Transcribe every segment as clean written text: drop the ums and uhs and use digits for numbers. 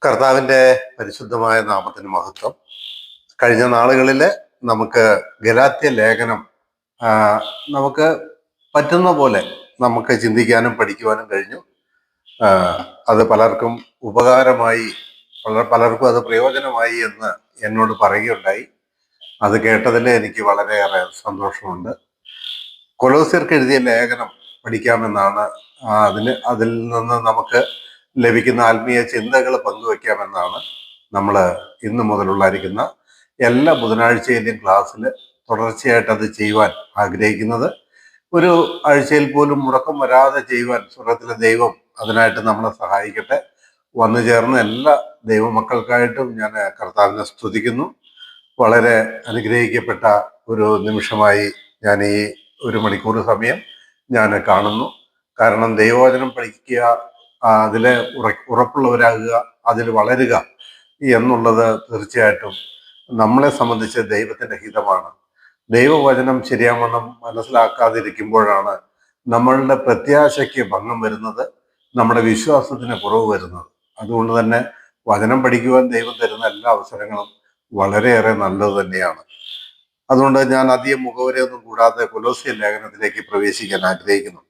കർത്താവിൻ്റെ പരിശുദ്ധമായ നാമത്തിന് മഹത്വം. കഴിഞ്ഞ നാളുകളിൽ നമുക്ക് ഗലാത്യ ലേഖനം ആ, നമുക്ക് പറ്റുന്ന പോലെ നമുക്ക് ചിന്തിക്കാനും പഠിക്കുവാനും കഴിഞ്ഞു. ആ, അത് പലർക്കും ഉപകാരമായി, പലർക്കും അത് പ്രയോജനമായി എന്ന് എന്നോട് പറയുകയുണ്ടായി. അത് കേട്ടതിൽ എനിക്ക് വളരെയേറെ സന്തോഷമുണ്ട്. കൊലോസ്യർക്ക് എഴുതിയ ലേഖനം പഠിക്കാമെന്നാണ്, അതിൽ നിന്ന് നമുക്ക് ലഭിക്കുന്ന ആത്മീയ ചിന്തകൾ പങ്കുവെക്കാമെന്നാണ് നമ്മൾ ഇന്ന് മുതലുള്ളായിരിക്കുന്ന എല്ലാ ബുധനാഴ്ചയിലെയും ക്ലാസ്സിൽ തുടർച്ചയായിട്ട് അത് ചെയ്യുവാൻ ആഗ്രഹിക്കുന്നത്. ഒരു ആഴ്ചയിൽ പോലും മുടക്കം വരാതെ ചെയ്യുവാൻ സ്വർഗത്തിലെ ദൈവം അതിനായിട്ട് നമ്മളെ സഹായിക്കട്ടെ. വന്നു ചേർന്ന എല്ലാ ദൈവമക്കൾക്കായിട്ടും ഞാൻ കർത്താവിനെ സ്തുതിക്കുന്നു. വളരെ അനുഗ്രഹിക്കപ്പെട്ട ഒരു നിമിഷമായി ഞാൻ ഈ ഒരു മണിക്കൂർ സമയം ഞാൻ കാണുന്നു. കാരണം ദൈവവചനം പഠിക്കുക, അതിൽ ഉറപ്പുള്ളവരാകുക, അതിൽ വളരുക എന്നുള്ളത് തീർച്ചയായിട്ടും നമ്മളെ സംബന്ധിച്ച് ദൈവത്തിൻ്റെ ഹിതമാണ്. ദൈവവചനം ശരിയാവണ്ണം മനസ്സിലാക്കാതിരിക്കുമ്പോഴാണ് നമ്മളുടെ പ്രത്യാശയ്ക്ക് ഭംഗം വരുന്നത്, നമ്മുടെ വിശ്വാസത്തിന് കുറവ് വരുന്നത്. അതുകൊണ്ട് തന്നെ വചനം പഠിക്കുവാൻ ദൈവം തരുന്ന എല്ലാ അവസരങ്ങളും വളരെയേറെ നല്ലത് തന്നെയാണ്. അതുകൊണ്ട് ഞാൻ അധികം മുഖവരെയൊന്നും കൂടാതെ കൊലോസ്യ ലേഖനത്തിലേക്ക് പ്രവേശിക്കാൻ ആഗ്രഹിക്കുന്നു.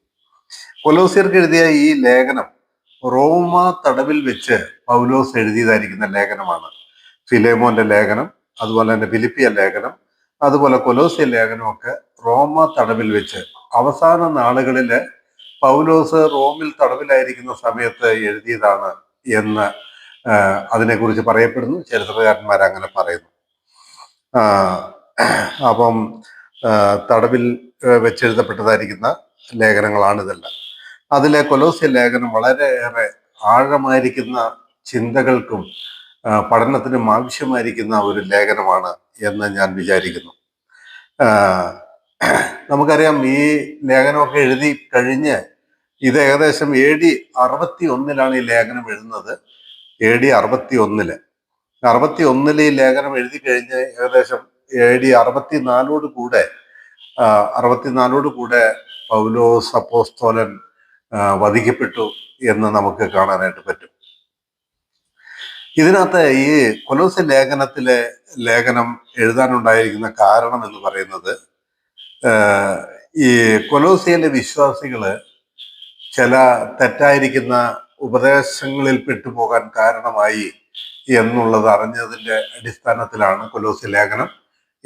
കൊലോസ്യർക്ക് എഴുതിയ ഈ ലേഖനം റോമ തടവിൽ വെച്ച് പൗലോസ് എഴുതിയതായിരിക്കുന്ന ലേഖനമാണ്. ഫിലേമോന്റെ ലേഖനം, അതുപോലെ തന്നെ ഫിലിപ്പിയ ലേഖനം, അതുപോലെ കൊലോസ്യ ലേഖനമൊക്കെ റോമ തടവിൽ വെച്ച് അവസാന നാളുകളിൽ പൗലോസ് റോമിൽ തടവിലായിരിക്കുന്ന സമയത്ത് എഴുതിയതാണ് എന്ന് അതിനെക്കുറിച്ച് പറയപ്പെടുന്നു. ചരിത്രകാരന്മാർ അങ്ങനെ പറയുന്നു. അപ്പം തടവിൽ വെച്ചെഴുതപ്പെട്ടതായിരിക്കുന്ന ലേഖനങ്ങളാണിതെല്ലാം. അതിലെ കൊലോസ്യ ലേഖനം വളരെയേറെ ആഴമായിരിക്കുന്ന ചിന്തകൾക്കും പഠനത്തിനും ആവശ്യമായിരിക്കുന്ന ഒരു ലേഖനമാണ് എന്ന് ഞാൻ വിചാരിക്കുന്നു. നമുക്കറിയാം, ഈ ലേഖനമൊക്കെ എഴുതി കഴിഞ്ഞ് ഇത് ഏകദേശം AD 61 ഈ ലേഖനം എഴുതുന്നത്. AD 61 ഈ ലേഖനം എഴുതി കഴിഞ്ഞ് ഏകദേശം AD 64 കൂടെ പൗലോസ് അപ്പോസ്തലൻ വധിക്കപ്പെട്ടു എന്ന് നമുക്ക് കാണാനായിട്ട് പറ്റും. ഇതിനകത്ത് ഈ കൊലോസ്യ ലേഖനം എഴുതാനുണ്ടായിരിക്കുന്ന കാരണം എന്ന് പറയുന്നത്, ഈ കൊലോസ്യയിലെ വിശ്വാസികള് ചില തെറ്റായിരിക്കുന്ന ഉപദേശങ്ങളിൽ പെട്ടുപോകാൻ കാരണമായി എന്നുള്ളത് അറിഞ്ഞതിൻ്റെ അടിസ്ഥാനത്തിലാണ് കൊലോസ്യ ലേഖനം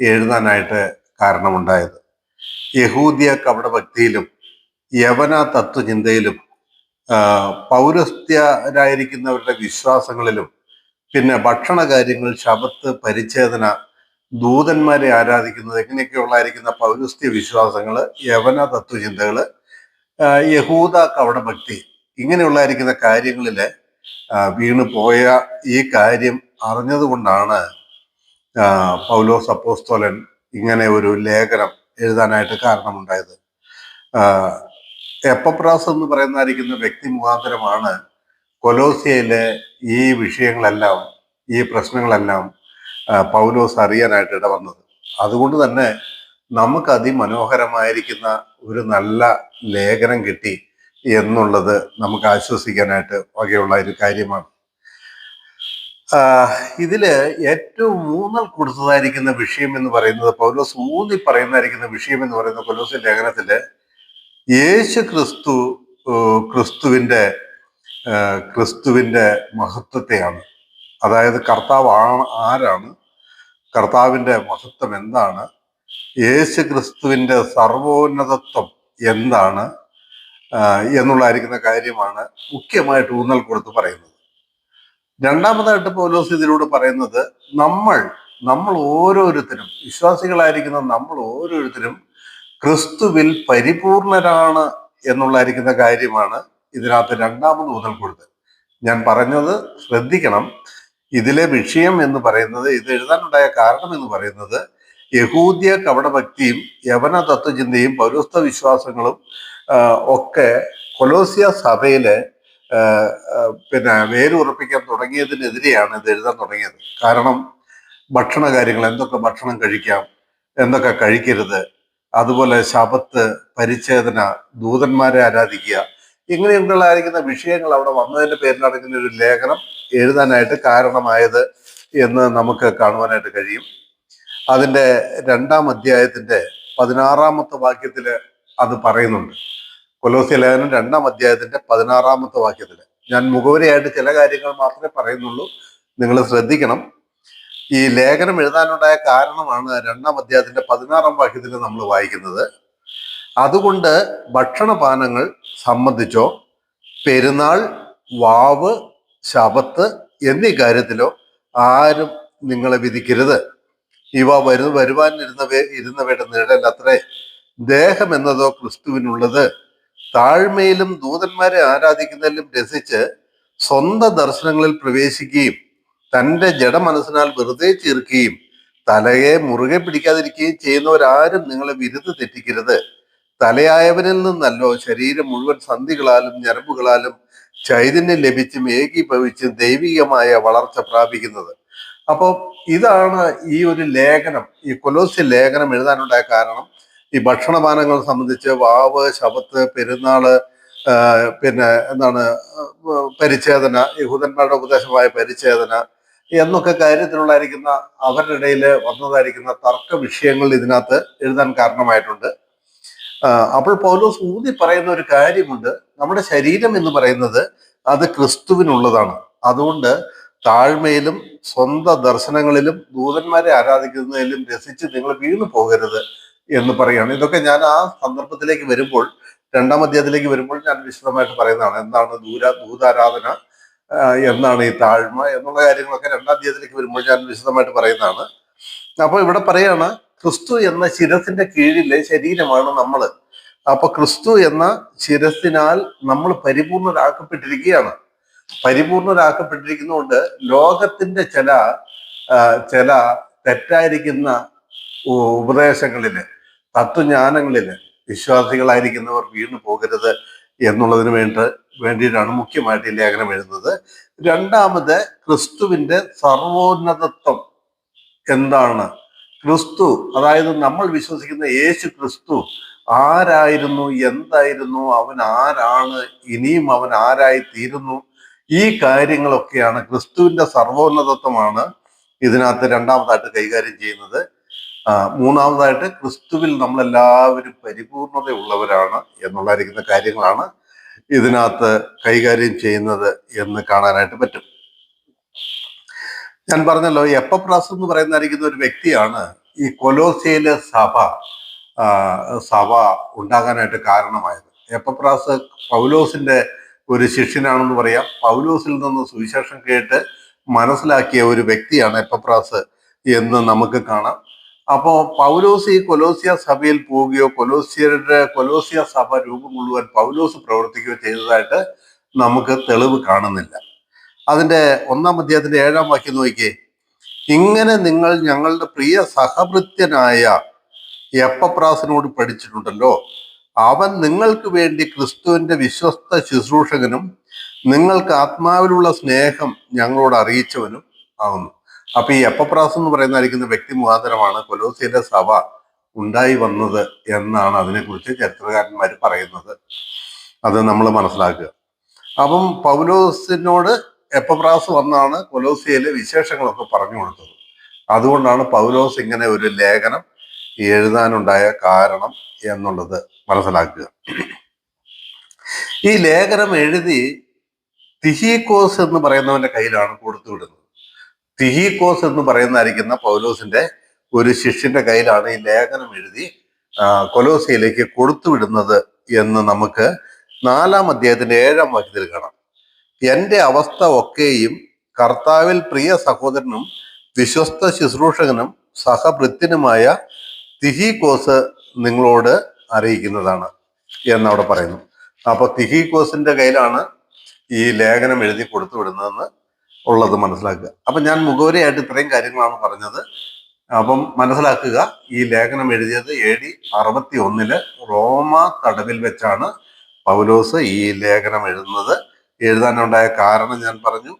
എഴുതാനായിട്ട് കാരണമുണ്ടായത്. യഹൂദ്യ കപടഭക്തിയിലും യവന തത്വചിന്തയിലും പൗരസ്ത്യരായിരിക്കുന്നവരുടെ വിശ്വാസങ്ങളിലും, പിന്നെ ഭക്ഷണ കാര്യങ്ങൾ, ശബത്ത്, പരിച്ഛേദന, ദൂതന്മാരെ ആരാധിക്കുന്നത്, ഇങ്ങനെയൊക്കെയുള്ളായിരിക്കുന്ന പൗരസ്ത്യ വിശ്വാസങ്ങൾ, യവന തത്വചിന്തകള്, യഹൂദ കപടഭക്തി, ഇങ്ങനെയുള്ളായിരിക്കുന്ന കാര്യങ്ങളിൽ വീണു പോയ ഈ കാര്യം അറിഞ്ഞതുകൊണ്ടാണ് പൗലോസ് അപ്പോസ്തലൻ ഇങ്ങനെ ഒരു ലേഖനം എഴുതാനായിട്ട് കാരണമുണ്ടായത്. എപ്പപ്രാസ് എന്ന് പറയുന്നതായിരിക്കുന്ന വ്യക്തി മുഖാന്തരമാണ് കൊലോസ്യയിലെ ഈ വിഷയങ്ങളെല്ലാം, ഈ പ്രശ്നങ്ങളെല്ലാം പൗലോസ് അറിയാനായിട്ട് ഇടവന്നത്. അതുകൊണ്ട് തന്നെ നമുക്ക് അതിമനോഹരമായിരിക്കുന്ന ഒരു നല്ല ലേഖനം കിട്ടി എന്നുള്ളത് നമുക്ക് ആശ്വസിക്കാനായിട്ട് വകയുള്ള ഒരു കാര്യമാണ്. ഇതില് ഏറ്റവും ഊന്നൽ കൊടുത്തതായിരിക്കുന്ന വിഷയം എന്ന് പറയുന്നത്, പൗലോസ് ഊന്നി പറയുന്നതായിരിക്കുന്ന വിഷയം എന്ന് പറയുന്നത്, കൊലോസ്യ ലേഖനത്തില് യേശു ക്രിസ്തുവിന്റെ മഹത്വത്തെയാണ്. അതായത് കർത്താവ് ആരാണ്, കർത്താവിന്റെ മഹത്വം എന്താണ്, യേശു ക്രിസ്തുവിന്റെ സർവോന്നതത്വം എന്താണ് എന്നുള്ളതായിരിക്കുന്ന കാര്യമാണ് മുഖ്യമായിട്ട് ഊന്നൽ കൊടുത്ത് പറയുന്നത്. രണ്ടാമതായിട്ട് പൗലോസ് ഇതിലൂടെ പറയുന്നത്, നമ്മൾ ഓരോരുത്തരും, വിശ്വാസികളായിരിക്കുന്ന നമ്മൾ ഓരോരുത്തരും ക്രിസ്തുവിൽ പരിപൂർണരാണ് എന്നുള്ളായിരിക്കുന്ന കാര്യമാണ് ഇതിനകത്ത് രണ്ടാമത് ഊന്നൽ കൊടുത്തത്. ഞാൻ പറഞ്ഞത് ശ്രദ്ധിക്കണം. ഇതിലെ വിഷയം എന്ന് പറയുന്നത്, ഇത് എഴുതാനുണ്ടായ കാരണം എന്ന് പറയുന്നത്, യഹൂദ്യ കപടഭക്തിയും യവന തത്വചിന്തയും പൗരസ്ത്യ വിശ്വാസങ്ങളും ഒക്കെ കൊലോസ്യ സഭയിലെ പിന്നെ വേരുറപ്പിക്കാൻ തുടങ്ങിയതിനെതിരെയാണ് ഇത് എഴുതാൻ തുടങ്ങിയത്. കാരണം ഭക്ഷണ കാര്യങ്ങൾ, എന്തൊക്കെ ഭക്ഷണം കഴിക്കാം, എന്തൊക്കെ കഴിക്കരുത്, അതുപോലെ ശബത്ത്, പരിച്ഛേദന, ദൂതന്മാരെ ആരാധിക്കുക, ഇങ്ങനെയുള്ളതായിരിക്കുന്ന വിഷയങ്ങൾ അവിടെ വന്നതിന്റെ പേരിലാണ് ഇങ്ങനെ ഒരു ലേഖനം എഴുതാനായിട്ട് കാരണമായത് എന്ന് നമുക്ക് കാണുവാനായിട്ട് കഴിയും. അതിന്റെ 2-ാം അധ്യായത്തിന്റെ 16-ാമത്തെ വാക്യത്തില് അത് പറയുന്നുണ്ട്. കൊലോസ്യ ലേഖനം 2-ാം അധ്യായത്തിന്റെ 16-ാമത്തെ വാക്യത്തില്. ഞാൻ മുഖവരിയായിട്ട് ചില കാര്യങ്ങൾ മാത്രമേ പറയുന്നുള്ളൂ, നിങ്ങൾ ശ്രദ്ധിക്കണം. ഈ ലേഖനം എഴുതാനുണ്ടായ കാരണമാണ് 2-ാം അധ്യായത്തിന്റെ 16-ാം വാക്യത്തിൽ നമ്മൾ വായിക്കുന്നത്. അതുകൊണ്ട് ഭക്ഷണപാനങ്ങൾ സംബന്ധിച്ചോ പെരുന്നാൾ, വാവ്, ശബത്ത് എന്നീ കാര്യത്തിലോ ആരും നിങ്ങളെ വിധിക്കരുത്. ഇവ ഇരുന്നവയുടെ നിഴലത്രേ. ദേഹം എന്നതോ ക്രിസ്തുവിനുള്ളത്. താഴ്മയിലും ദൂതന്മാരെ ആരാധിക്കുന്നതിലും രസിച്ച് സ്വന്തം ദർശനങ്ങളിൽ പ്രവേശിക്കുകയും തൻ്റെ ജഡമനസ്സിനാൽ വെറുതെ ചീർക്കുകയും തലയെ മുറുകെ പിടിക്കാതിരിക്കുകയും ചെയ്യുന്നവരാരും നിങ്ങളെ വിരുദ്ധ തെറ്റിക്കരുത്. തലയായവനിൽ നിന്നല്ലോ ശരീരം മുഴുവൻ സന്ധികളാലും ഞരമ്പുകളാലും ചൈതന്യം ലഭിച്ചും ഏകീഭവിച്ചും ദൈവികമായ വളർച്ച പ്രാപിക്കുന്നത്. അപ്പോൾ ഇതാണ് ഈ ഒരു ലേഖനം, ഈ കൊലോസ്യ ലേഖനം എഴുതാനുണ്ടായ കാരണം. ഈ ഭക്ഷണപാനങ്ങൾ സംബന്ധിച്ച് വാവ്, ശബത്ത്, പെരുന്നാള്, പിന്നെ എന്താണ് പരിച്ഛേദന, യഹൂദന്മാരുടെ ഉപദേശമായ പരിച്ഛേദന എന്നൊക്കെ കാര്യത്തിലുള്ളതായിരിക്കുന്ന അവരുടെ ഇടയിൽ വന്നതായിരിക്കുന്ന തർക്ക വിഷയങ്ങൾ ഇതിനകത്ത് എഴുതാൻ കാരണമായിട്ടുണ്ട്. അപ്പോൾ പൗലോസ് ഊന്നി പറയുന്ന ഒരു കാര്യമുണ്ട്. നമ്മുടെ ശരീരം എന്ന് പറയുന്നത് അത് ക്രിസ്തുവിനുള്ളതാണ്. അതുകൊണ്ട് താഴ്മയിലും സ്വന്തം ദർശനങ്ങളിലും ദൂതന്മാരെ ആരാധിക്കുന്നതിലും രസിച്ച് നിങ്ങൾ വീണു പോകരുത് എന്ന് പറയുകയാണ്. ഇതൊക്കെ ഞാൻ ആ സന്ദർഭത്തിലേക്ക് വരുമ്പോൾ, 2-ാം അധ്യായത്തിലേക്ക് വരുമ്പോൾ ഞാൻ വിശദമായിട്ട് പറയുന്നതാണ്. എന്താണ് ദൂതാരാധന, എന്താണ് ഈ താഴ്മ എന്നുള്ള കാര്യങ്ങളൊക്കെ 2-ാം അധ്യായത്തിലേക്ക് വരുമ്പോൾ ഞാൻ വിശദമായിട്ട് പറയുന്നതാണ്. അപ്പോൾ ഇവിടെ പറയാണ്, ക്രിസ്തു എന്ന ശിരസിന്റെ കീഴിലെ ശരീരമാണ് നമ്മൾ. അപ്പൊ ക്രിസ്തു എന്ന ശിരസിനാൽ നമ്മൾ പരിപൂർണരാക്കപ്പെട്ടിരിക്കുകയാണ്. പരിപൂർണരാക്കപ്പെട്ടിരിക്കുന്നതുകൊണ്ട് ലോകത്തിന്റെ ചില തെറ്റായിരിക്കുന്ന ഉപദേശങ്ങളില്, തത്വജ്ഞാനങ്ങളില് വിശ്വാസികളായിരിക്കുന്നവർ വീണു പോകരുത് എന്നുള്ളതിന് വേണ്ടിയിട്ടാണ് മുഖ്യമായിട്ട് ഈ ലേഖനം എഴുതുന്നത്. രണ്ടാമത്, ക്രിസ്തുവിന്റെ സർവോന്നതത്വം എന്താണ്? ക്രിസ്തു, അതായത് നമ്മൾ വിശ്വസിക്കുന്ന യേശു ക്രിസ്തു ആരായിരുന്നു, എന്തായിരുന്നു, അവൻ ആരാണ്, ഇനിയും അവൻ ആരായി തീരുന്നു, ഈ കാര്യങ്ങളൊക്കെയാണ്, ക്രിസ്തുവിന്റെ സർവോന്നതത്വമാണ് ഇതിനകത്ത് രണ്ടാമതായിട്ട് കൈകാര്യം ചെയ്യുന്നത്. മൂന്നാമതായിട്ട്, ക്രിസ്തുവിൽ നമ്മളെല്ലാവരും പരിപൂർണതയുള്ളവരാണ് എന്നുള്ളതായിരിക്കുന്ന കാര്യങ്ങളാണ് ഇതിനകത്ത് കൈകാര്യം ചെയ്യുന്നത് എന്ന് കാണാനായിട്ട് പറ്റും. ഞാൻ പറഞ്ഞല്ലോ, എപ്പഫ്രാസ് എന്ന് പറയുന്നതായിരിക്കുന്ന ഒരു വ്യക്തിയാണ് ഈ കൊലോസ്യയിലെ സഭ ഉണ്ടാകാനായിട്ട് കാരണമായത്. എപ്പഫ്രാസ് പൗലോസിന്റെ ഒരു ശിഷ്യനാണെന്ന് പറയാം. പൗലോസിൽ നിന്ന് സുവിശേഷം കേട്ട് മനസ്സിലാക്കിയ ഒരു വ്യക്തിയാണ് എപ്പഫ്രാസ് എന്ന് നമുക്ക് കാണാം. അപ്പോൾ പൗലോസ് ഈ കൊലോസ്യ സഭയിൽ പോവുകയോ കൊലോസ്യ സഭ രൂപം കൊള്ളുവാൻ പൗലോസ് പ്രവർത്തിക്കുകയോ ചെയ്തതായിട്ട് നമുക്ക് തെളിവ് കാണുന്നില്ല. അതിന്റെ 1-ാം അധ്യായത്തിന്റെ 7-ാം വാക്യം നോക്കിയേ. ഇങ്ങനെ നിങ്ങൾ ഞങ്ങളുടെ പ്രിയ സഹഭൃത്യനായ എപ്പഫ്രാസിനോട് പഠിച്ചിട്ടുണ്ടല്ലോ. അവൻ നിങ്ങൾക്ക് വേണ്ടി ക്രിസ്തുവിന്റെ വിശ്വസ്ത ശുശ്രൂഷകനും നിങ്ങൾക്ക് ആത്മാവിലുള്ള സ്നേഹം ഞങ്ങളോട് അറിയിച്ചവനും ആകുന്നു. അപ്പൊ ഈ എപ്പഫ്രാസ് എന്ന് പറയുന്നതായിരിക്കുന്ന വ്യക്തി മുഖാന്തരമാണ് കൊലോസ്യയിലെ സഭ ഉണ്ടായി വന്നത് എന്നാണ് അതിനെക്കുറിച്ച് ചരിത്രകാരന്മാർ പറയുന്നത്. അത് നമ്മൾ മനസ്സിലാക്കുക. അപ്പം പൗലോസിനോട് എപ്പഫ്രാസ് വന്നാണ് കൊലോസ്യയിലെ വിശേഷങ്ങളൊക്കെ പറഞ്ഞു കൊടുത്തത്. അതുകൊണ്ടാണ് പൗലോസ് ഇങ്ങനെ ഒരു ലേഖനം എഴുതാനുണ്ടായ കാരണം എന്നുള്ളത് മനസ്സിലാക്കുക. ഈ ലേഖനം എഴുതി തിഹീക്കോസ് എന്ന് പറയുന്നവന്റെ കയ്യിലാണ് കൊടുത്തുവിടുന്നത്. തിഹീക്കോസ് എന്ന് പറയുന്നതായിരിക്കുന്ന പൗലോസിന്റെ ഒരു ശിഷ്യന്റെ കയ്യിലാണ് ഈ ലേഖനം എഴുതി കൊലോസ്യയിലേക്ക് കൊടുത്തുവിടുന്നത് എന്ന് നമുക്ക് 4-ാം അധ്യായത്തിന്റെ 7-ാം വാക്യത്തിൽ കാണാം. എന്റെ അവസ്ഥ ഒക്കെയും കർത്താവിൽ പ്രിയ സഹോദരനും വിശ്വസ്ത ശുശ്രൂഷകനും സഹഭൃത്യനുമായ തിഹീക്കോസ് നിങ്ങളോട് അറിയിക്കുന്നതാണ് എന്നവിടെ പറയുന്നു. അപ്പൊ തിഹീക്കോസിന്റെ കയ്യിലാണ് ഈ ലേഖനം എഴുതി കൊടുത്തുവിടുന്നതെന്ന് ഉള്ളത് മനസ്സിലാക്കുക. അപ്പൊ ഞാൻ മുഖവരിയായിട്ട് ഇത്രയും കാര്യങ്ങളാണ് പറഞ്ഞത്. അപ്പം മനസ്സിലാക്കുക, ഈ ലേഖനം എഴുതിയത് AD 61 റോമ തടവിൽ വെച്ചാണ് പൗലോസ് ഈ ലേഖനം എഴുതാനുണ്ടായ കാരണം ഞാൻ പറഞ്ഞു.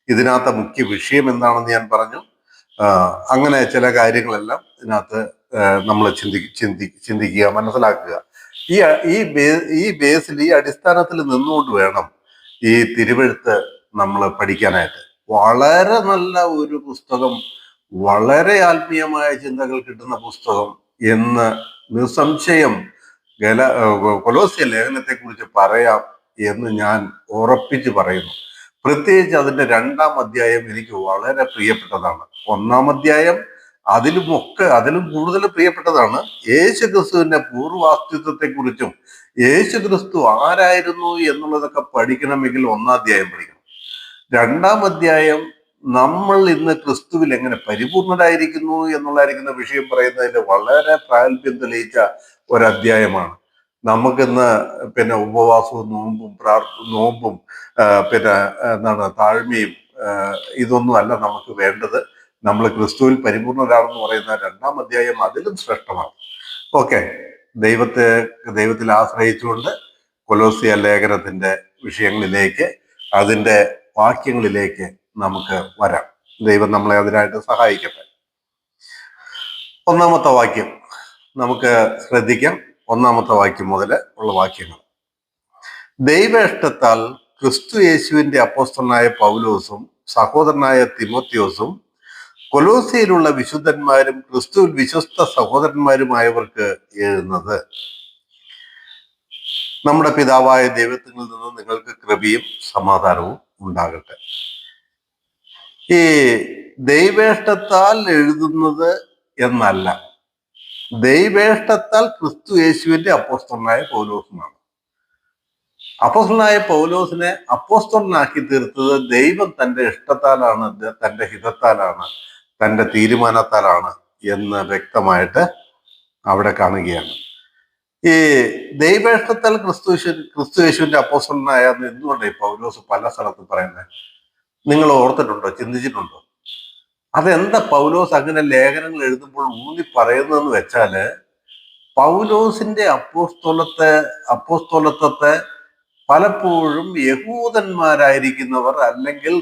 ഇതിനകത്ത് മുഖ്യ വിഷയം എന്താണെന്ന് ഞാൻ പറഞ്ഞു. അങ്ങനെ ചില കാര്യങ്ങളെല്ലാം ഇതിനകത്ത് നമ്മൾ ചിന്തിക്കുക, മനസ്സിലാക്കുക. ഈ ഈ ബേസിൽ, ഈ അടിസ്ഥാനത്തിൽ നിന്നുകൊണ്ട് വേണം ഈ തിരുവെഴുത്ത് നമ്മൾ പഠിക്കാനായിട്ട്. വളരെ നല്ല ഒരു പുസ്തകം, വളരെ ആത്മീയമായ ചിന്തകൾ കിട്ടുന്ന പുസ്തകം എന്ന് നിസ്സംശയം കൊലോസ്യ ലേഖനത്തെ കുറിച്ച് പറയാം എന്ന് ഞാൻ ഉറപ്പിച്ച് പറയുന്നു. പ്രത്യേകിച്ച് അതിന്റെ 2-ാം അധ്യായം എനിക്ക് വളരെ പ്രിയപ്പെട്ടതാണ്. 1-ാം അധ്യായം അതിലും കൂടുതൽ പ്രിയപ്പെട്ടതാണ്. യേശു ക്രിസ്തുവിന്റെ പൂർവാസ്തിത്വത്തെ കുറിച്ചും യേശു ക്രിസ്തു ആരായിരുന്നു എന്നുള്ളതൊക്കെ പഠിക്കണമെങ്കിൽ 1-ാം അധ്യായം പഠിക്കണം. 2-ാം അധ്യായം നമ്മൾ ഇന്ന് ക്രിസ്തുവിൽ എങ്ങനെ പരിപൂർണരായിരിക്കുന്നു എന്നുള്ളതായിരിക്കുന്ന വിഷയം പറയുന്നതിന്റെ വളരെ പ്രാഗൽഭ്യം തെളിയിച്ച ഒരധ്യായമാണ്. നമുക്കിന്ന് പിന്നെ ഉപവാസവും നോമ്പും പിന്നെ എന്താണ് താഴ്മയും ഇതൊന്നും അല്ല നമുക്ക് വേണ്ടത്. നമ്മൾ ക്രിസ്തുവിൽ പരിപൂർണരാണെന്ന് പറയുന്ന 2-ാം അധ്യായം അതിലും ശ്രേഷ്ഠമാണ്. ഓക്കെ, ദൈവത്തിൽ ആശ്രയിച്ചുകൊണ്ട് കൊലോസ്യ ലേഖനത്തിന്റെ വിഷയങ്ങളിലേക്ക്, അതിന്റെ വാക്യങ്ങളിലേക്ക് നമുക്ക് വരാം. ദൈവം നമ്മളെ അതിനായിട്ട് സഹായിക്കട്ടെ. 1-ാമത്തെ വാക്യം നമുക്ക് ശ്രദ്ധിക്കാം. 1-ാമത്തെ വാക്യം മുതൽ ഉള്ള വാക്യങ്ങൾ. ദൈവേഷ്ടത്താൽ ക്രിസ്തു യേശുവിന്റെ അപ്പോസ്തലനായ പൗലോസും സഹോദരനായ തിമോത്തിയോസും കൊലോസ്യയിലുള്ള വിശുദ്ധന്മാരും ക്രിസ്തുവിൽ വിശ്വസ്ത സഹോദരന്മാരുമായവർക്ക് എഴുതുന്നത്. നമ്മുടെ പിതാവായ ദൈവത്തിൽ നിന്ന് നിങ്ങൾക്ക് കൃപയും സമാധാനവും ഉണ്ടാകട്ടെ. ഈ ദൈവേഷ്ടത്താൽ എഴുതുന്നത് എന്നല്ല, ദൈവേഷ്ടത്താൽ ക്രിസ്തു യേശുവിന്റെ അപ്പോസ്തലനായ പൗലോസുമാണ്. അപ്പോസ്തലനായ പൗലോസിനെ അപ്പോസ്തലനാക്കി തീർത്തത് ദൈവം തന്റെ ഇഷ്ടത്താലാണ്, തന്റെ ഹിതത്താലാണ്, തന്റെ തീരുമാനത്താലാണ് എന്ന് വ്യക്തമായിട്ട് അവിടെ കാണുകയാണ്. ഈ ദൈവേഷ്ടത്താൽ ക്രിസ്തു യേശുവിന്റെ അപ്പോസ്തലനായ എന്തുകൊണ്ട് ഈ പൗലോസ് പല സ്ഥലത്തും പറയുന്നത് നിങ്ങൾ ഓർത്തിട്ടുണ്ടോ, ചിന്തിച്ചിട്ടുണ്ടോ? അതെന്താ പൗലോസ് അങ്ങനെ ലേഖനങ്ങൾ എഴുതുമ്പോൾ ഊന്നി പറയുന്നതെന്ന് വെച്ചാല്, പൗലോസിന്റെ അപ്പോസ്തലത്വത്തെ പലപ്പോഴും യഹൂദന്മാരായിരിക്കുന്നവർ അല്ലെങ്കിൽ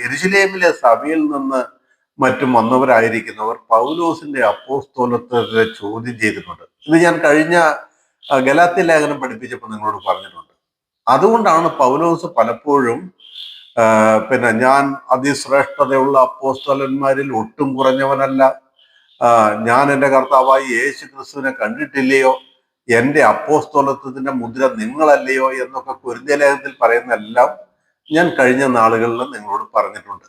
യെരുശലേമിലെ സഭയിൽ നിന്ന് മറ്റും വന്നവരായിരിക്കുന്നവർ പൗലോസിന്റെ അപ്പോസ്തലത്വത്തെ ചോദ്യം ചെയ്തിട്ടുണ്ട്. ഇത് ഞാൻ കഴിഞ്ഞ ഗലാത്യ ലേഖനം പഠിപ്പിച്ചപ്പോൾ നിങ്ങളോട് പറഞ്ഞിട്ടുണ്ട്. അതുകൊണ്ടാണ് പൗലോസ് പലപ്പോഴും പിന്നെ ഞാൻ അതിശ്രേഷ്ഠതയുള്ള അപ്പോസ്തലന്മാരിൽ ഒട്ടും കുറഞ്ഞവനല്ല, ഞാൻ എൻ്റെ കർത്താവായി യേശു ക്രിസ്തുവിനെ കണ്ടിട്ടില്ലയോ, എൻ്റെ അപ്പോസ്തലത്വത്തിന്റെ മുദ്ര നിങ്ങളല്ലയോ എന്നൊക്കെ കൊരിന്ത്യ ലേഖനത്തിൽ പറയുന്നതെല്ലാം ഞാൻ കഴിഞ്ഞ നാളുകളിൽ നിങ്ങളോട് പറഞ്ഞിട്ടുണ്ട്.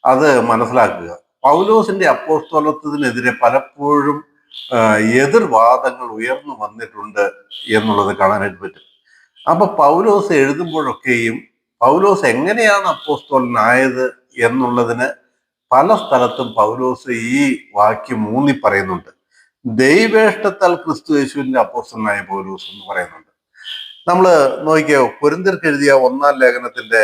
അത് മനസ്സിലാക്കുക. പൗലോസിന്റെ അപ്പോസ്തലത്വത്തിനെതിരെ പലപ്പോഴും എതിർവാദങ്ങൾ ഉയർന്നു വന്നിട്ടുണ്ട് എന്നുള്ളത് കാണാനായിട്ട് പറ്റും. അപ്പൊ പൗലോസ് എഴുതുമ്പോഴൊക്കെയും പൗലോസ് എങ്ങനെയാണ് അപ്പോസ്തലനായത് എന്നുള്ളതിന് പല സ്ഥലത്തും പൗലോസ് ഈ വാക്യം ഊന്നി പറയുന്നുണ്ട്. ദൈവേഷ്ടത്താൽ ക്രിസ്തു യേശുവിന്റെ അപ്പോസ്തലനായ പൗലോസ് എന്ന് പറയുന്നുണ്ട്. നമ്മൾ നോക്കിയോ, കൊരിന്ത്യർക്ക് എഴുതിയ 1-ാം ലേഖനത്തിന്റെ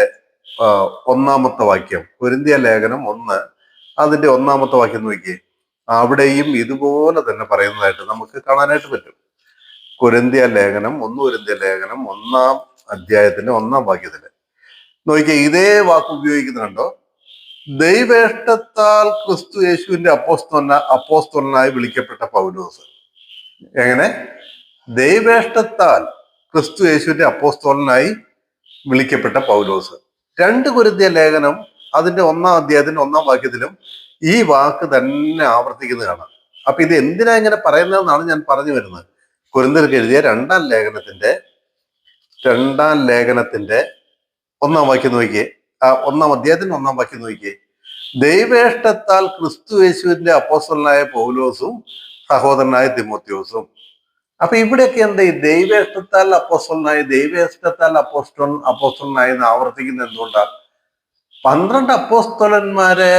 1-ാമത്തെ വാക്യം, കൊരിന്ത്യ ലേഖനം 1 അതിന്റെ 1-ാമത്തെ വാക്യം നോക്കിയേ. അവിടെയും ഇതുപോലെ തന്നെ പറയുന്നതായിട്ട് നമുക്ക് കാണാനായിട്ട് പറ്റും. കൊരിന്ത്യ ലേഖനം 1-ാം അധ്യായത്തിന്റെ 1-ാം വാക്യത്തില് നോക്കിയേ, ഇതേ വാക്ക് ഉപയോഗിക്കുന്നുണ്ടോ? ദൈവേഷ്ടത്താൽ ക്രിസ്തു യേശുവിന്റെ അപ്പോസ്തലനായി വിളിക്കപ്പെട്ട പൗലോസ്. എങ്ങനെ? ദൈവേഷ്ടത്താൽ ക്രിസ്തു യേശുവിന്റെ അപ്പോസ്തലനായി വിളിക്കപ്പെട്ട പൗലോസ്. 2 കൊരിന്ത്യ ലേഖനം അതിന്റെ 1-ാം അധ്യായത്തിന്റെ 1-ാം വാക്യത്തിലും ഈ വാക്ക് തന്നെ ആവർത്തിക്കുന്നത് കാണാം. അപ്പൊ ഇത് എന്തിനാ ഇങ്ങനെ പറയുന്നതെന്നാണ് ഞാൻ പറഞ്ഞു വരുന്നത്. കൊരിന്ത്യർക്ക് എഴുതിയ 2-ാം ലേഖനത്തിന്റെ 1-ാം വാക്യം നോക്കിയേ, 1-ാം അധ്യായത്തിന്റെ 1-ാം വാക്യം നോക്കിയേ. ദൈവേഷ്ടത്താൽ ക്രിസ്തു യേശുവിന്റെ അപ്പോസ്തലനായ പൗലോസും സഹോദരനായ തിമോത്തിയോസും. അപ്പൊ ഇവിടെയൊക്കെ എന്താ ഈ ദൈവേഷ്ടത്താൽ അപ്പോസ്തലനായി എന്ന് ആവർത്തിക്കുന്നത് എന്തുകൊണ്ടാണ്? 12 അപ്പോസ്തലന്മാരെ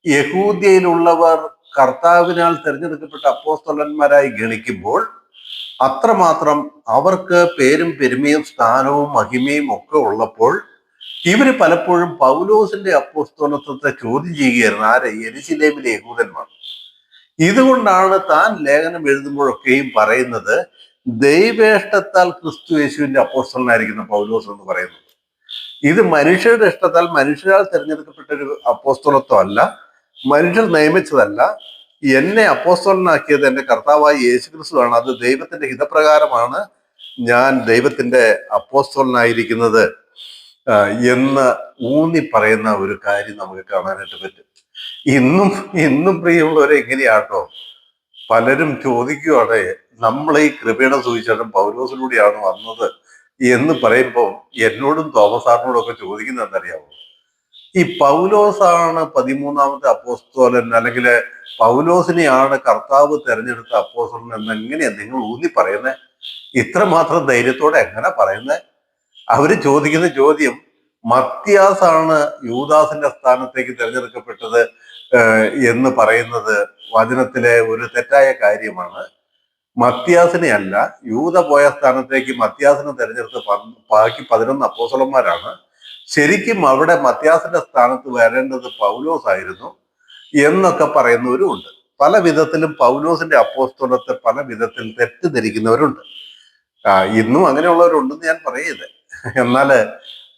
യഹൂദ്യയിലുള്ളവർ കർത്താവിനാൽ തിരഞ്ഞെടുക്കപ്പെട്ട അപ്പോസ്തലന്മാരായി ഗണിക്കുമ്പോൾ അത്രമാത്രം അവർക്ക് പേരും പെരുമയും സ്ഥാനവും മഹിമയും ഒക്കെ ഉള്ളപ്പോൾ ഇവര് പലപ്പോഴും പൗലോസിന്റെ അപ്പോസ്തലത്വത്തെ ചോദ്യം ചെയ്യുകയായിരുന്നു. ആരെ? യെരുശലേമിലെ യഹൂദന്മാർ. ഇതുകൊണ്ടാണ് താൻ ലേഖനം എഴുതുമ്പോഴൊക്കെയും പറയുന്നത് ദൈവേഷ്ടത്താൽ ക്രിസ്തു യേശുവിന്റെ അപ്പോസ്തലനായിരിക്കുന്ന പൗലോസ് എന്ന് പറയുന്നത്. ഇത് മനുഷ്യരുടെ ഇഷ്ടത്താൽ മനുഷ്യരാൽ തിരഞ്ഞെടുക്കപ്പെട്ട ഒരു അപ്പോസ്തലത്വം അല്ല, മനുഷ്യർ നിയമിച്ചതല്ല, എന്നെ അപ്പോസ്തലനാക്കിയത് എൻ്റെ കർത്താവായ യേശു ക്രിസ്തുവാണ്. അത് ദൈവത്തിന്റെ ഹിതപ്രകാരമാണ് ഞാൻ ദൈവത്തിന്റെ അപ്പോസ്തലനായിരിക്കുന്നത് എന്ന് ഊന്നി പറയുന്ന ഒരു കാര്യം നമുക്ക് കാണാനായിട്ട് പറ്റും. ഇന്നും ഇന്നും പ്രിയമുള്ളവരെ എങ്ങനെയാട്ടോ പലരും ചോദിക്കുകയാണ്, നമ്മൾ ഈ കൃപയുടെ സുവിശേഷം പൗലോസിലൂടെയാണ് വന്നത് എന്ന് പറയുമ്പോൾ എന്നോടും തോമസ് സാറിനോടും ഒക്കെ ചോദിക്കുന്നത് എന്തറിയാമോ? ഈ പൗലോസാണ് 13ാമത്തെ അപ്പോസ്തലൻ, അല്ലെങ്കിൽ പൗലോസിനെയാണ് കർത്താവ് തെരഞ്ഞെടുത്ത അപ്പോസ്തലൻ എന്നെങ്ങനെയാ നിങ്ങൾ ഊന്നി പറയുന്നത്? ഇത്രമാത്രം ധൈര്യത്തോടെ എങ്ങനെ പറയുന്നത്? അവര് ചോദിക്കുന്ന ചോദ്യം, മത്യാസാണ് യൂദാസിന്റെ സ്ഥാനത്തേക്ക് തിരഞ്ഞെടുക്കപ്പെട്ടത് എന്ന് പറയുന്നത് വചനത്തിലെ ഒരു തെറ്റായ കാര്യമാണ്. മത്യാസിനെ അല്ല, യൂദ പോയ സ്ഥാനത്തേക്ക് മത്യാസിനെ തെരഞ്ഞെടുത്ത് ബാക്കി 11 അപ്പോസ്തലന്മാരാണ്. ശരിക്കും അവിടെ മത്യാസിന്റെ സ്ഥാനത്ത് വരേണ്ടത് പൗലോസ് ആയിരുന്നു എന്നൊക്കെ പറയുന്നവരും ഉണ്ട്. പല വിധത്തിലും പൗലോസിന്റെ അപ്പോസ്തലത്തെ പല വിധത്തിൽ തെറ്റിദ്ധരിക്കുന്നവരുണ്ട്. ഇന്നും അങ്ങനെയുള്ളവരുണ്ടെന്ന് ഞാൻ പറയരുത്. എന്നാല്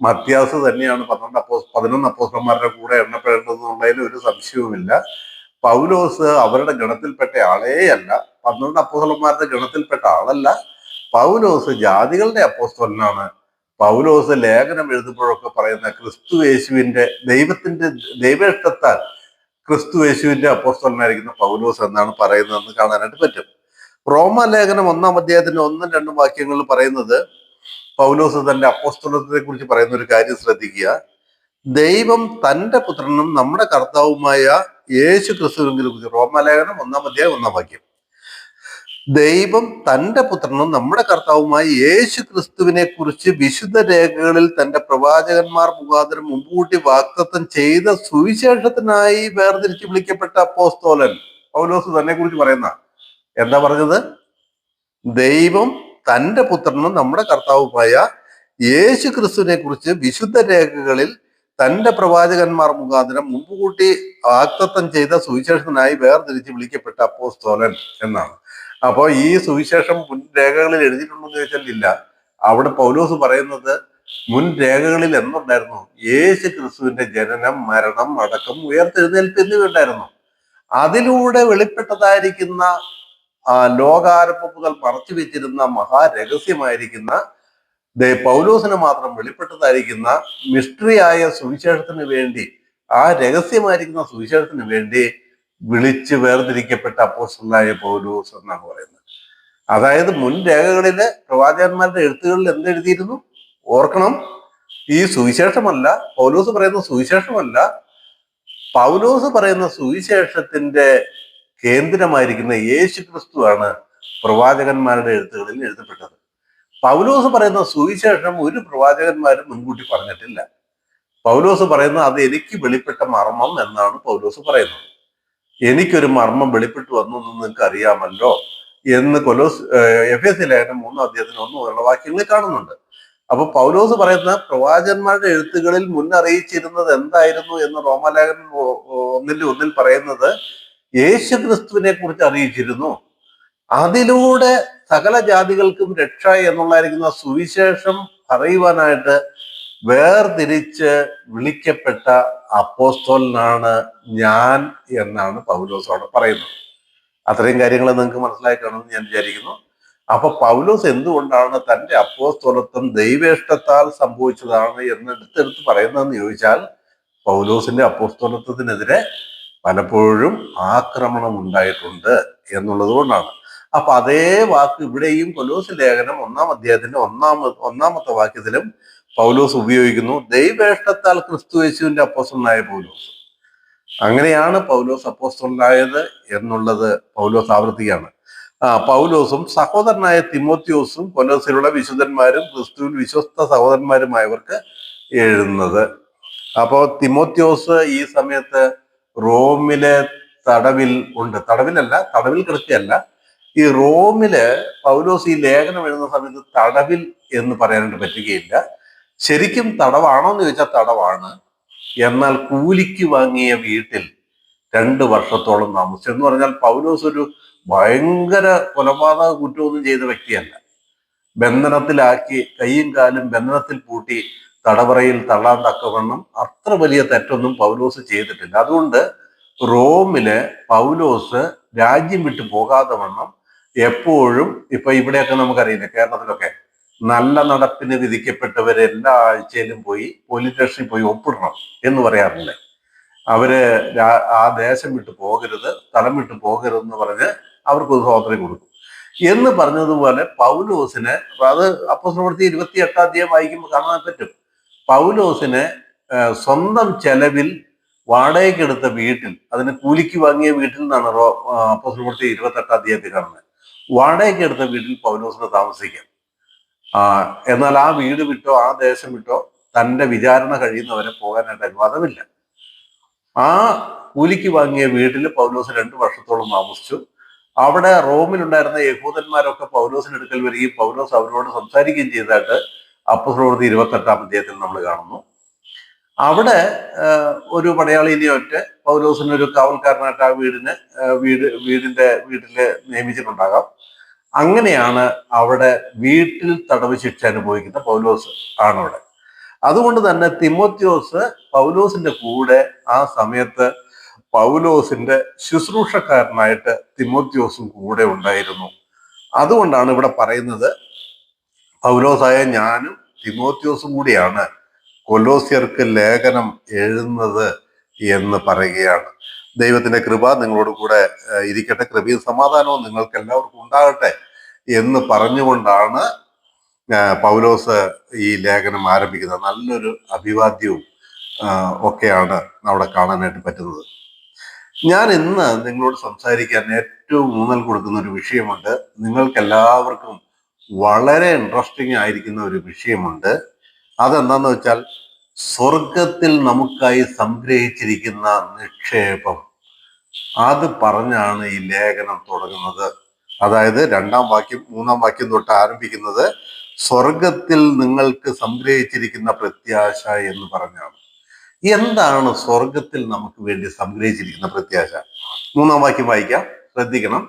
മത്യാസ് തന്നെയാണ് 11 അപ്പോസ്തലന്മാരുടെ കൂടെ എണ്ണപ്പെടേണ്ടതെന്നുള്ളതിൽ ഒരു സംശയവുമില്ല. പൗലോസ് അവരുടെ ഗണത്തിൽപ്പെട്ട ആളേ അല്ല, 12 അപ്പോസ്തലന്മാരുടെ ഗണത്തിൽപ്പെട്ട ആളല്ല. പൗലോസ് ജാതികളുടെ അപ്പോസ്തലനാണ്. പൗലോസ് ലേഖനം എഴുതുമ്പോഴൊക്കെ പറയുന്ന ക്രിസ്തു യേശുവിന്റെ ദൈവേഷ്ടത്താൽ ക്രിസ്തു യേശുവിന്റെ അപ്പോസ്തലനായിരിക്കുന്ന പൗലോസ് എന്നാണ് പറയുന്നതെന്ന് കാണാനായിട്ട് പറ്റും. റോമ ലേഖനം 1-ാം അധ്യായത്തിന്റെ 1-2 വാക്യങ്ങളിൽ പറയുന്നത്, പൗലോസ് തന്റെ അപ്പോസ്തലത്തെ കുറിച്ച് പറയുന്ന ഒരു കാര്യം ശ്രദ്ധിക്കുക. ദൈവം തന്റെ പുത്രനും നമ്മുടെ കർത്താവുമായ യേശു ക്രിസ്തുവിനെ കുറിച്ച്, റോമാലേഖനം 1-ാം അധ്യായം 1-ാം വാക്യം, ദൈവം തന്റെ പുത്രനും നമ്മുടെ കർത്താവുമായ യേശു ക്രിസ്തുവിനെ കുറിച്ച് വിശുദ്ധ രേഖകളിൽ തന്റെ പ്രവാചകന്മാർ മുഖാന്തരം മുൻകൂട്ടി വാഗ്ദത്തം ചെയ്ത സുവിശേഷത്തിനായി വേർതിരിച്ച് വിളിക്കപ്പെട്ട അപ്പോസ്തലൻ. പൗലോസ് തന്നെ കുറിച്ച് പറയുന്ന എന്താ പറഞ്ഞത്? ദൈവം തന്റെ പുത്രനും നമ്മുടെ കർത്താവുമായ യേശു ക്രിസ്തുവിനെ കുറിച്ച് വിശുദ്ധ രേഖകളിൽ തന്റെ പ്രവാചകന്മാർ മുഖാന്തരം മുമ്പുകൂട്ടി വാഗ്ദത്തം ചെയ്ത സുവിശേഷത്തിനായി വേർതിരിച്ച് വിളിക്കപ്പെട്ട അപ്പോസ്തലൻ എന്നാണ്. അപ്പോൾ ഈ സുവിശേഷം മുൻ രേഖകളിൽ എഴുതിയിട്ടുണ്ടെന്ന് ചോദിച്ചാൽ ഇല്ല. അവിടെ പൗലോസ് പറയുന്നത് മുൻ രേഖകളിൽ എന്നുണ്ടായിരുന്നു? യേശു ക്രിസ്തുവിന്റെ ജനനം, മരണം, അടക്കം, ഉയർത്തെഴുന്നേൽപ്പ് എന്നിവ ഉണ്ടായിരുന്നു. അതിലൂടെ വെളിപ്പെട്ടതായിരിക്കുന്ന ലോകാരംഭം മുതൽ മറച്ചു വെച്ചിരുന്ന മഹാരഹസ്യമായിരിക്കുന്ന പൗലോസിന് മാത്രം വെളിപ്പെട്ടതായിരിക്കുന്ന മിസ്റ്ററിയായ സുവിശേഷത്തിന് വേണ്ടി, ആ രഹസ്യമായിരിക്കുന്ന സുവിശേഷത്തിന് വേണ്ടി വിളിച്ച് വേർതിരിക്കപ്പെട്ട അപ്പോസ്തലനായ പൗലോസ് എന്നാണ് പറയുന്നത്. അതായത് മുൻ രേഖകളിലെ പ്രവാചകന്മാരുടെ എഴുത്തുകളിൽ എന്തെഴുതിയിരുന്നു? ഓർക്കണം, ഈ സുവിശേഷമല്ല, പൗലോസ് പറയുന്ന സുവിശേഷമല്ല, പൗലോസ് പറയുന്ന സുവിശേഷത്തിന്റെ കേന്ദ്രമായിരിക്കുന്ന യേശു ക്രിസ്തുവാണ് പ്രവാചകന്മാരുടെ എഴുത്തുകളിൽ എഴുതപ്പെട്ടത്. പൗലോസ് പറയുന്ന സുവിശേഷം ഒരു പ്രവാചകന്മാരും മുൻകൂട്ടി പറഞ്ഞിട്ടില്ല. പൗലോസ് പറയുന്നത് അത് എനിക്ക് വെളിപ്പെട്ട മർമ്മം എന്നാണ് പൗലോസ് പറയുന്നത്. എനിക്കൊരു മർമ്മം വെളിപ്പെട്ടു വന്നു എന്ന് നിങ്ങൾക്ക് അറിയാമല്ലോ എന്ന് എഫേസ്യ ലേഖനം 3-ാം അധ്യായത്തിന് 1 മുതലുള്ള വാക്യങ്ങളിൽ കാണുന്നുണ്ട്. അപ്പൊ പൗലോസ് പറയുന്ന പ്രവാചകന്മാരുടെ എഴുത്തുകളിൽ മുന്നറിയിച്ചിരുന്നത് എന്തായിരുന്നു എന്ന് റോമാലേഖനം 1-ൽ പറയുന്നത്, യേശു ക്രിസ്തുവിനെ കുറിച്ച് അറിയിച്ചിരുന്നു. അതിലൂടെ സകല ജാതികൾക്കും രക്ഷ എന്നുള്ളായിരിക്കുന്ന സുവിശേഷം അറിയുവാനായിട്ട് വേർതിരിച്ച് വിളിക്കപ്പെട്ട അപ്പോസ്തലനാണ് ഞാൻ എന്നാണ് പൗലോസ് അവിടെ പറയുന്നത്. അത്രയും കാര്യങ്ങൾ നിങ്ങൾക്ക് മനസ്സിലായി കാണുമെന്ന് ഞാൻ വിചാരിക്കുന്നു. അപ്പൊ പൗലോസ് എന്തുകൊണ്ടാണ് തന്റെ അപ്പോസ്തലത്വം ദൈവേഷ്ടത്താൽ സംഭവിച്ചതാണ് എന്ന് എടുത്തെടുത്ത് പറയുന്നതെന്ന് ചോദിച്ചാൽ, പൗലോസിന്റെ അപ്പോസ്തലത്വത്തിനെതിരെ പലപ്പോഴും ആക്രമണം ഉണ്ടായിട്ടുണ്ട് എന്നുള്ളത് കൊണ്ടാണ്. അപ്പൊ അതേ വാക്ക് ഇവിടെയും കൊലോസ്യ ലേഖനം 1-ാം അധ്യായത്തിന്റെ ഒന്നാമത്തെ വാക്യത്തിലും പൗലോസ് ഉപയോഗിക്കുന്നു. ദൈവേഷ്ടത്താൽ ക്രിസ്തു യേശുവിന്റെ അപ്പോസ്തലനായ പൗലോസ്. അങ്ങനെയാണ് പൗലോസ് അപ്പോസ്തലനായത് എന്നുള്ളത് പൗലോസ് ആവർത്തിക്കുകയാണ്. പൗലോസും സഹോദരനായ തിമോത്തിയോസും കൊലോസിലുള്ള വിശുദ്ധന്മാരും ക്രിസ്തുവിൽ വിശ്വസ്ത സഹോദരന്മാരുമായവർക്ക് എഴുതുന്നത്. അപ്പോൾ തിമോത്തിയോസ് ഈ സമയത്ത് റോമിലെ തടവിൽ ഉണ്ട്. തടവിൽ കിടക്കുകയല്ല. ഈ റോമില് പൗലോസ് ഈ ലേഖനം എഴുതുന്ന സമയത്ത് തടവിൽ എന്ന് പറയാനായിട്ട് പറ്റുകയില്ല. ശരിക്കും തടവാണോ എന്ന് ചോദിച്ചാൽ തടവാണ്. എന്നാൽ കൂലിക്ക് വാങ്ങിയ വീട്ടിൽ 2 വർഷത്തോളം താമസിച്ചു. എന്ന് പറഞ്ഞാൽ പൗലോസ് ഒരു ഭയങ്കര കൊലപാതക കുറ്റമൊന്നും ചെയ്ത വ്യക്തിയല്ല. ബന്ധനത്തിലാക്കി കൈയും കാലും ബന്ധനത്തിൽ പൂട്ടി തടവറയിൽ തള്ളാൻ തക്കവണ്ണം അത്ര വലിയ തെറ്റൊന്നും പൗലോസ് ചെയ്തിട്ടില്ല. അതുകൊണ്ട് റോമില് പൗലോസ് രാജ്യം വിട്ടു പോകാതെ വണ്ണം എപ്പോഴും, ഇപ്പൊ ഇവിടെയൊക്കെ നമുക്കറിയില്ല, കേരളത്തിലൊക്കെ നല്ല നടപ്പിന് വിധിക്കപ്പെട്ടവര് എല്ലാ ആഴ്ചയിലും പോയി പോലീസ് സ്റ്റേഷനിൽ പോയി ഒപ്പിടണം എന്ന് പറയാറില്ലേ. അവര് ആ ദേശം വിട്ടു പോകരുത്, സ്ഥലം വിട്ടു പോകരുതെന്ന് പറഞ്ഞ് അവർക്ക് ഒരു സ്വാതന്ത്ര്യം കൊടുക്കും എന്ന് പറഞ്ഞതുപോലെ പൗലോസിന്, അത് അപ്പോസ്തലപ്രവൃത്തി 28 വായിക്കുമ്പോൾ കാണാൻ പറ്റും. പൗലോസിന് സ്വന്തം ചെലവിൽ വാടകയ്ക്കെടുത്ത വീട്ടിൽ, അതിന് കൂലിക്ക് വാങ്ങിയ വീട്ടിൽ നിന്നാണ് അപ്പോസ്തലപ്രവൃത്തി 28 കാണുന്നത്. വാടകയ്ക്കെടുത്ത വീട്ടിൽ പൗലോസിന് താമസിക്കാം. എന്നാൽ ആ വീട് വിട്ടോ ആ ദേശം വിട്ടോ തന്റെ വിചാരണ കഴിയുന്നവരെ പോകാനായിട്ട് അനുവാദമില്ല. ആ കൂലിക്ക് വാങ്ങിയ വീട്ടിൽ പൗലോസ് 2 വർഷത്തോളം താമസിച്ചു. അവിടെ റോമിലുണ്ടായിരുന്ന യഹൂദന്മാരൊക്കെ പൗലോസിന്റെ അടുക്കൽ വരികയും പൗലോസ് അവരോട് സംസാരിക്കുകയും ചെയ്തതായിട്ട് അപ്പോസ്തലപ്രവൃത്തി 28 നമ്മൾ കാണുന്നു. അവിടെ ഒരു പടയാളിനെ ഒറ്റ പൗലോസിനൊരു കാവൽക്കാരനായിട്ട് ആ വീട്ടില് നിയമിച്ചിട്ടുണ്ടാകാം. അങ്ങനെയാണ് അവിടെ വീട്ടിൽ തടവ് ശിക്ഷ അനുഭവിക്കുന്ന പൗലോസ് ആണ് അവിടെ. അതുകൊണ്ട് തന്നെ തിമോത്തിയോസ് പൗലോസിന്റെ കൂടെ ആ സമയത്ത് പൗലോസിന്റെ ശുശ്രൂഷക്കാരനായിട്ട് തിമോത്തിയോസും കൂടെ ഉണ്ടായിരുന്നു. അതുകൊണ്ടാണ് ഇവിടെ പറയുന്നത്, പൗലോസായ ഞാനും തിമോത്തിയോസും കൂടിയാണ് കൊലോസ്യർക്ക് ലേഖനം എഴുതുന്നത് എന്ന് പറയുകയാണ്. ദൈവത്തിന്റെ കൃപ നിങ്ങളോട് കൂടെ ഇരിക്കട്ടെ, കൃപയും സമാധാനവും നിങ്ങൾക്ക് എല്ലാവർക്കും ഉണ്ടാകട്ടെ എന്ന് പറഞ്ഞുകൊണ്ടാണ് പൗലോസ് ഈ ലേഖനം ആരംഭിക്കുന്നത്. നല്ലൊരു അഭിവാദ്യവും ഒക്കെയാണ് അവിടെ കാണാനായിട്ട് പറ്റുന്നത്. ഞാൻ ഇന്ന് നിങ്ങളോട് സംസാരിക്കാൻ ഏറ്റവും ഊന്നൽ കൊടുക്കുന്ന ഒരു വിഷയമുണ്ട്. നിങ്ങൾക്ക് എല്ലാവർക്കും വളരെ ഇൻട്രസ്റ്റിംഗ് ആയിരിക്കുന്ന ഒരു വിഷയമുണ്ട്. അതെന്താന്ന് വെച്ചാൽ, സ്വർഗത്തിൽ നമുക്കായി സംഗ്രഹിച്ചിരിക്കുന്ന നിക്ഷേപം. അത് പറഞ്ഞാണ് ഈ ലേഖനം തുടങ്ങുന്നത്. അതായത് 2-ാം വാക്യം 3-ാം വാക്യം തൊട്ട് ആരംഭിക്കുന്നത് സ്വർഗത്തിൽ നിങ്ങൾക്ക് സംഗ്രഹിച്ചിരിക്കുന്ന പ്രത്യാശ എന്ന് പറഞ്ഞാണ്. എന്താണ് സ്വർഗത്തിൽ നമുക്ക് വേണ്ടി സംഗ്രഹിച്ചിരിക്കുന്ന പ്രത്യാശ? 3-ാം വാക്യം വായിക്കാം, ശ്രദ്ധിക്കണം.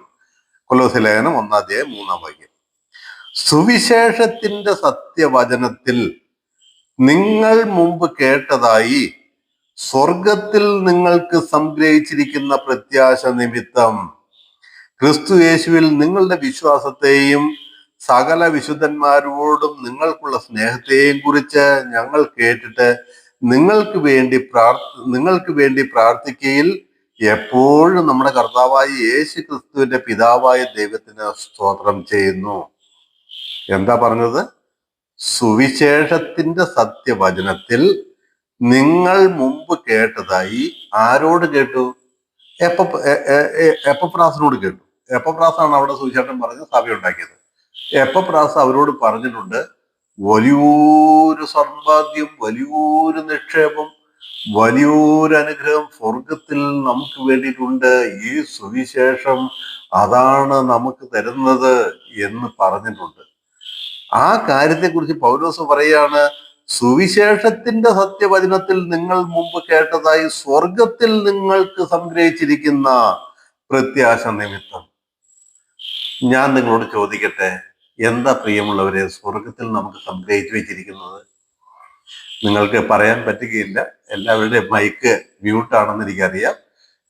കൊലോസ്യ ലേഖനം 1-ാം 3-ാം വാക്യം. സുവിശേഷത്തിന്റെ സത്യവചനത്തിൽ നിങ്ങൾ മുമ്പ് കേട്ടതായി സ്വർഗത്തിൽ നിങ്ങൾക്ക് സംഗ്രഹിച്ചിരിക്കുന്ന പ്രത്യാശ നിമിത്തം ക്രിസ്തു യേശുവിൽ നിങ്ങളുടെ വിശ്വാസത്തെയും സകല വിശുദ്ധന്മാരോടും നിങ്ങൾക്കുള്ള സ്നേഹത്തെയും കുറിച്ച് ഞങ്ങൾ കേട്ടിട്ട് നിങ്ങൾക്ക് വേണ്ടി പ്രാർത്ഥിക്കയിൽ എപ്പോഴും നമ്മുടെ കർത്താവായ യേശു ക്രിസ്തുവിന്റെ പിതാവായ ദൈവത്തിന് സ്തോത്രം ചെയ്യുന്നു. എന്താ പറഞ്ഞത്? സുവിശേഷത്തിന്റെ സത്യവചനത്തിൽ നിങ്ങൾ മുമ്പ് കേട്ടതായി ആരോട് കേട്ടു? എപ്പഫ്രാസിനോട് കേട്ടു. എപ്പഫ്രാസാണ് അവിടെ സുവിശേഷം പറഞ്ഞ് സഭയുണ്ടാക്കിയത്. എപ്പഫ്രാസ് അവരോട് പറഞ്ഞിട്ടുണ്ട്, വലിയൊരു സമ്പാദ്യം, വലിയൊരു നിക്ഷേപം, വലിയൊരു അനുഗ്രഹം സ്വർഗത്തിൽ നമുക്ക് വേണ്ടിയിട്ടുണ്ട്. ഈ സുവിശേഷം അതാണ് നമുക്ക് തരുന്നത് എന്ന് പറഞ്ഞിട്ടുണ്ട്. ആ കാര്യത്തെക്കുറിച്ച് പൗലോസ് പറയാണ്, സുവിശേഷത്തിന്റെ സത്യവചനത്തിൽ നിങ്ങൾ മുമ്പ് കേട്ടതായി സ്വർഗത്തിൽ നിങ്ങൾക്ക് സംഗ്രഹിച്ചിരിക്കുന്ന പ്രത്യാശ നിമിത്തം. ഞാൻ നിങ്ങളോട് ചോദിക്കട്ടെ, എന്താ പ്രിയമുള്ളവരെ സ്വർഗത്തിൽ നമുക്ക് സംഗ്രഹിച്ചു വെച്ചിരിക്കുന്നത്? നിങ്ങൾക്ക് പറയാൻ പറ്റുകയില്ല, എല്ലാവരുടെയും മൈക്ക് മ്യൂട്ടാണെന്ന് എനിക്കറിയാം.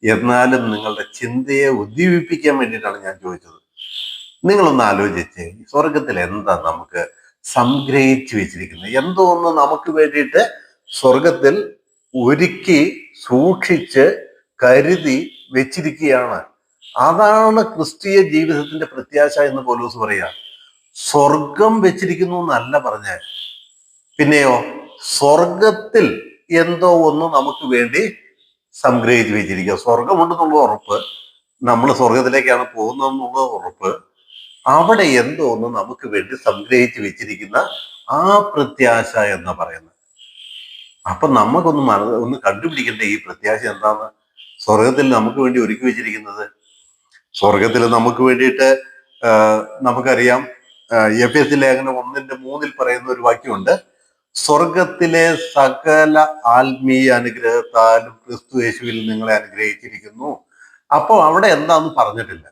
എന്നാലും നിങ്ങളുടെ ചിന്തയെ ഉദ്ദീപിപ്പിക്കാൻ വേണ്ടിയിട്ടാണ് ഞാൻ ചോദിച്ചത്. നിങ്ങളൊന്ന് ആലോചിച്ച്, സ്വർഗത്തിൽ എന്താ നമുക്ക് സംഗ്രഹിച്ചു വെച്ചിരിക്കുന്നത്? എന്തോ ഒന്ന് നമുക്ക് വേണ്ടിയിട്ട് സ്വർഗത്തിൽ ഒരുക്കി സൂക്ഷിച്ച് കരുതി വെച്ചിരിക്കുകയാണ്. അതാണ് ക്രിസ്തീയ ജീവിതത്തിന്റെ പ്രത്യാശ എന്ന് പൗലോസ് പറയാ. സ്വർഗം വെച്ചിരിക്കുന്നു എന്നല്ല പറഞ്ഞ, പിന്നെയോ സ്വർഗത്തിൽ എന്തോ ഒന്ന് നമുക്ക് വേണ്ടി സംഗ്രഹിച്ചു വെച്ചിരിക്കുക. സ്വർഗമുണ്ടെന്നുള്ള ഉറപ്പ്, നമ്മൾ സ്വർഗത്തിലേക്കാണ് പോകുന്നതെന്നുള്ള ഉറപ്പ്, അവിടെ എന്തോ ഒന്ന് നമുക്ക് വേണ്ടി സംഗ്രഹിച്ചു വെച്ചിരിക്കുന്ന ആ പ്രത്യാശ എന്ന് പറയുന്നത്. അപ്പൊ നമുക്കൊന്ന് കണ്ടുപിടിക്കണ്ടേ ഈ പ്രത്യാശ എന്താന്ന്? സ്വർഗത്തിൽ നമുക്ക് വേണ്ടി ഒരുക്കി വെച്ചിരിക്കുന്നത്. സ്വർഗത്തിൽ നമുക്ക് വേണ്ടിയിട്ട് നമുക്കറിയാം, എഫേസ്യ ലേഖനം 1:3 പറയുന്ന ഒരു വാക്യമുണ്ട്, സ്വർഗത്തിലെ സകല ആത്മീയ അനുഗ്രഹത്താലും ക്രിസ്തു യേശുവിൽ നിങ്ങളെ അനുഗ്രഹിച്ചിരിക്കുന്നു. അപ്പോൾ അവിടെ എന്താന്ന് പറഞ്ഞിട്ടില്ല.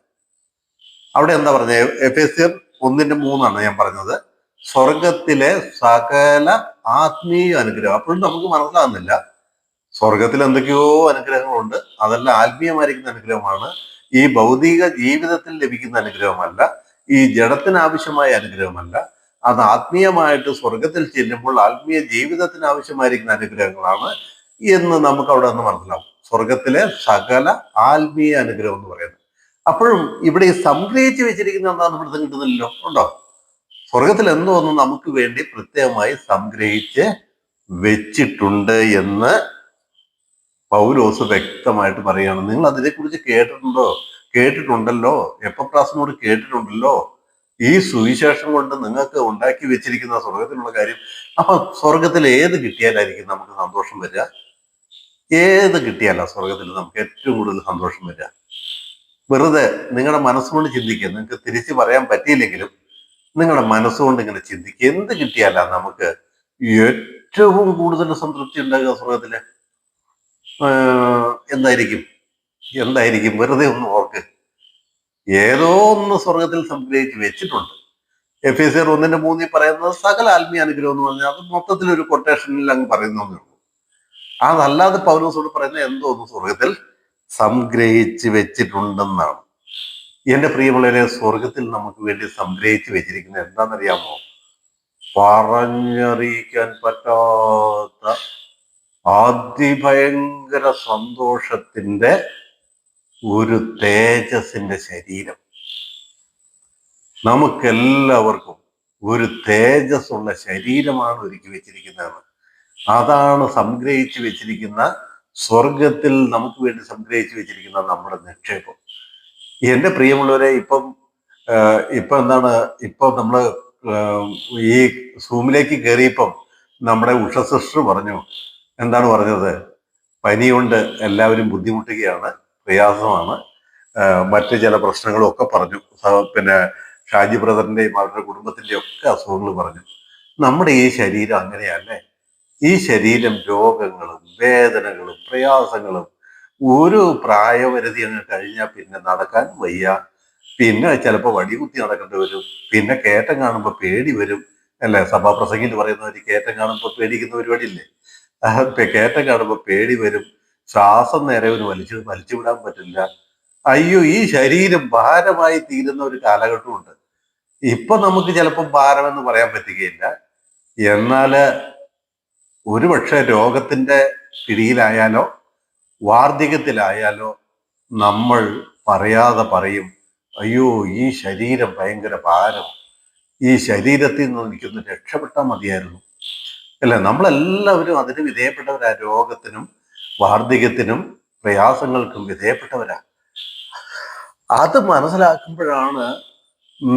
അവിടെ എന്താ പറഞ്ഞത്? എഫേസ്യർ 1:3 ഞാൻ പറഞ്ഞത്, സ്വർഗത്തിലെ സകല ആത്മീയ അനുഗ്രഹം. അപ്പോഴും നമുക്ക് മനസ്സിലാകുന്നില്ല സ്വർഗത്തിൽ എന്തൊക്കെയോ അനുഗ്രഹങ്ങളുണ്ട്. അതെല്ലാം ആത്മീയമായിരിക്കുന്ന അനുഗ്രഹമാണ്. ഈ ഭൗതിക ജീവിതത്തിൽ ലഭിക്കുന്ന അനുഗ്രഹമല്ല, ഈ ജഡത്തിന് ആവശ്യമായ അനുഗ്രഹമല്ല. അത് ആത്മീയമായിട്ട് സ്വർഗത്തിൽ ചെല്ലുമ്പോൾ ആത്മീയ ജീവിതത്തിന് ആവശ്യമായിരിക്കുന്ന അനുഗ്രഹങ്ങളാണ് എന്ന് നമുക്ക് അവിടെ നിന്ന് മനസ്സിലാവും. സ്വർഗത്തിലെ സകല ആത്മീയ അനുഗ്രഹം എന്ന് പറയുന്നത്. അപ്പോഴും ഇവിടെ ഈ സംഗ്രഹിച്ച് വെച്ചിരിക്കുന്ന എന്താന്ന് ഇവിടുത്തെ കിട്ടുന്നില്ലല്ലോ. ഉണ്ടോ? സ്വർഗത്തിൽ എന്തോന്നും നമുക്ക് വേണ്ടി പ്രത്യേകമായി സംഗ്രഹിച്ച് വെച്ചിട്ടുണ്ട് എന്ന് പൗലോസ് വ്യക്തമായിട്ട് പറയുകയാണ്. നിങ്ങൾ അതിനെക്കുറിച്ച് കേട്ടിട്ടുണ്ടല്ലോ, എപ്പഫ്രാസിനോട് കേട്ടിട്ടുണ്ടല്ലോ. ഈ സുവിശേഷം കൊണ്ട് നിങ്ങൾക്ക് ഉണ്ടാക്കി വെച്ചിരിക്കുന്ന സ്വർഗത്തിലുള്ള കാര്യം. അപ്പൊ സ്വർഗത്തിൽ ഏത് കിട്ടിയാലായിരിക്കും നമുക്ക് സന്തോഷം വരിക? ഏത് കിട്ടിയാലാ സ്വർഗത്തിൽ നമുക്ക് ഏറ്റവും കൂടുതൽ സന്തോഷം വരിക? വെറുതെ നിങ്ങളുടെ മനസ്സുകൊണ്ട് ചിന്തിക്കുക. നിങ്ങൾക്ക് തിരിച്ചു പറയാൻ പറ്റിയില്ലെങ്കിലും നിങ്ങളുടെ മനസ്സുകൊണ്ട് ഇങ്ങനെ ചിന്തിക്കുക. എന്ത് കിട്ടിയാലാ നമുക്ക് ഏറ്റവും കൂടുതൽ സംതൃപ്തി ഉണ്ടാകുക സ്വർഗത്തില്? എന്തായിരിക്കും? വെറുതെ ഒന്ന് ഓർക്ക്. ഏതോ ഒന്ന് സ്വർഗത്തിൽ സംഗ്രഹിച്ച് വെച്ചിട്ടുണ്ട്. എഫേസ്യർ 1:3 പറയുന്നത് സകല ആത്മീയ അനുഗ്രഹം എന്ന് പറഞ്ഞാൽ അത് മൊത്തത്തിൽ ഒരു കൊട്ടേഷനിൽ അങ്ങ് പറയുന്നേ ഉള്ളൂ. അതല്ലാതെ പൗലോസോട് പറയുന്നത് എന്തോ ഒന്ന് സ്വർഗത്തിൽ സംഗ്രഹിച്ച് വെച്ചിട്ടുണ്ടെന്നാണ്. എന്റെ പ്രിയമുള്ളവരെ, സ്വർഗത്തിൽ നമുക്ക് വേണ്ടി സംഗ്രഹിച്ച് വെച്ചിരിക്കുന്നത് എന്താണെന്നറിയാമോ? പറഞ്ഞറിയിക്കാൻ പറ്റാത്ത അതിഭയങ്കര സന്തോഷത്തിന്റെ ഒരു തേജസ്സിന്റെ ശരീരം. നമുക്കെല്ലാവർക്കും ഒരു തേജസ്സുള്ള ശരീരമാണ് ഒരുക്കി വെച്ചിരിക്കുന്നത്. അതാണ് സംഗ്രഹിച്ചു വെച്ചിരിക്കുന്ന സ്വർഗത്തിൽ നമുക്ക് വേണ്ടി സംഗ്രഹിച്ചു വെച്ചിരിക്കുന്ന നമ്മുടെ നിക്ഷേപം. എന്റെ പ്രിയമുള്ളവരെ, ഇപ്പൊ എന്താണ്, നമ്മള് ഈ സൂമിലേക്ക് കയറിയപ്പം നമ്മുടെ ഉഷ സിസ്റ്റർ പറഞ്ഞു, എന്താണ് പറഞ്ഞത്? പനിയുണ്ട്, എല്ലാവരും ബുദ്ധിമുട്ടുകയാണ്, പ്രയാസമാണ്, മറ്റ് ചില പ്രശ്നങ്ങളും ഒക്കെ പറഞ്ഞു. പിന്നെ ഷാജി ബ്രദറിന്റെയും അവരുടെ കുടുംബത്തിന്റെയും ഒക്കെ അസുഖങ്ങൾ പറഞ്ഞു. നമ്മുടെ ഈ ശരീരം അങ്ങനെയല്ലേ? ഈ ശരീരം രോഗങ്ങളും വേദനകളും പ്രയാസങ്ങളും, ഒരു പ്രായപരിധി അങ്ങ് കഴിഞ്ഞാൽ പിന്നെ നടക്കാൻ വയ്യ, പിന്നെ ചിലപ്പോൾ വടികുത്തി നടക്കേണ്ടി വരും, പിന്നെ കയറ്റം കാണുമ്പോൾ പേടി വരും. അല്ലെ? സഭാപ്രസംഗിൽ പറയുന്നവര് കയറ്റം കാണുമ്പോൾ പേടിക്കുന്ന പരിപാടിയില്ലേ? കയറ്റം കാണുമ്പോൾ പേടി വരും, ശ്വാസം നേരെ വലിച്ചു വിടാൻ പറ്റില്ല. അയ്യോ, ഈ ശരീരം ഭാരമായി തീരുന്ന ഒരു കാലഘട്ടമുണ്ട്. ഇപ്പൊ നമുക്ക് ചിലപ്പോൾ ഭാരമെന്ന് പറയാൻ പറ്റുകയില്ല. എന്നാല് ഒരുപക്ഷെ രോഗത്തിന്റെ പിടിയിലായാലോ വാർദ്ധക്യത്തിലായാലോ നമ്മൾ പറയാതെ പറയും, അയ്യോ ഈ ശരീരം ഭയങ്കര ഭാരം, ഈ ശരീരത്തിൽ നിന്ന് എനിക്കൊന്ന് രക്ഷപ്പെട്ടാൽ മതിയായിരുന്നു. അല്ലെ? നമ്മളെല്ലാവരും അതിന് വിധേയപ്പെട്ടവരാ. രോഗത്തിനും വാർദ്ധക്യത്തിനും പ്രയാസങ്ങൾക്കും വിധേയപ്പെട്ടവരാ. അത് മനസ്സിലാക്കുമ്പോഴാണ്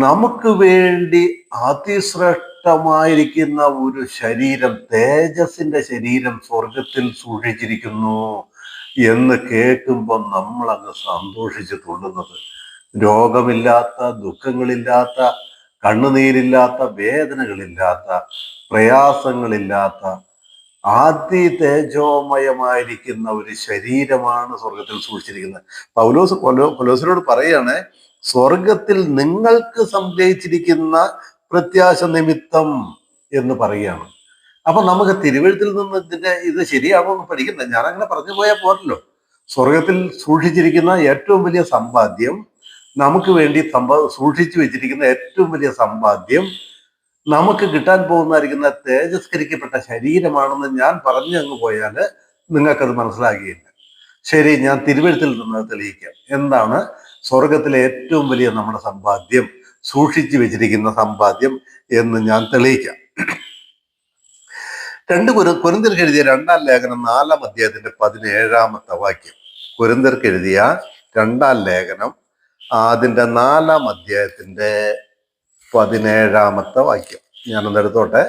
നമുക്ക് വേണ്ടി അതിശ്രേഷ്ഠമായിരിക്കുന്ന ഒരു ശരീരം, തേജസ്സിന്റെ ശരീരം സ്വർഗത്തിൽ സൂക്ഷിച്ചിരിക്കുന്നു എന്ന് കേൾക്കുമ്പോൾ നമ്മൾ അങ്ങ് സന്തോഷിച്ച് തുള്ളുന്നത്. രോഗമില്ലാത്ത, ദുഃഖങ്ങളില്ലാത്ത, കണ്ണുനീരില്ലാത്ത, വേദനകളില്ലാത്ത, പ്രയാസങ്ങളില്ലാത്ത തേജോമയമായിരിക്കുന്ന ഒരു ശരീരമാണ് സ്വർഗത്തിൽ സൂക്ഷിച്ചിരിക്കുന്നത്. പൗലോസിനോട് പറയാണ്, സ്വർഗത്തിൽ നിങ്ങൾക്ക് സംഗ്രഹിച്ചിരിക്കുന്ന പ്രത്യാശ നിമിത്തം എന്ന് പറയുകയാണ്. അപ്പൊ നമുക്ക് തിരുവഴുത്തിൽ നിന്ന് ഇത് ശരിയാണോ എന്ന് പഠിക്കുന്നത്. ഞാൻ അങ്ങനെ പറഞ്ഞു പോയാൽ പോരല്ലോ. സ്വർഗത്തിൽ സൂക്ഷിച്ചിരിക്കുന്ന ഏറ്റവും വലിയ സമ്പാദ്യം, നമുക്ക് വേണ്ടി സൂക്ഷിച്ചു വെച്ചിരിക്കുന്ന ഏറ്റവും വലിയ സമ്പാദ്യം, നമുക്ക് കിട്ടാൻ പോകുന്നതായിരിക്കുന്ന തേജസ്കരിക്കപ്പെട്ട ശരീരമാണെന്ന് ഞാൻ പറഞ്ഞു അങ്ങ് പോയാൽ നിങ്ങൾക്കത് മനസ്സിലാകുകയില്ല. ശരി, ഞാൻ തിരുവഴുത്തിൽ നിന്ന് തെളിയിക്കാം. എന്താണ് സ്വർഗത്തിലെ ഏറ്റവും വലിയ നമ്മുടെ സമ്പാദ്യം, സൂക്ഷിച്ചു വെച്ചിരിക്കുന്ന സമ്പാദ്യം എന്ന് ഞാൻ തെളിയിക്കാം. കൊരിന്ത്യർക്ക് എഴുതിയ 2-ാം ലേഖനം 4-ാം അധ്യായത്തിന്റെ 17-ാമത്തെ വാക്യം. കൊരിന്ത്യർക്ക് എഴുതിയ 2-ാം ലേഖനം അതിന്റെ 4-ാം അധ്യായത്തിന്റെ 17-ാമത്തെ വാക്യം. ഞാനൊന്ന് എടുത്തോട്ടെ.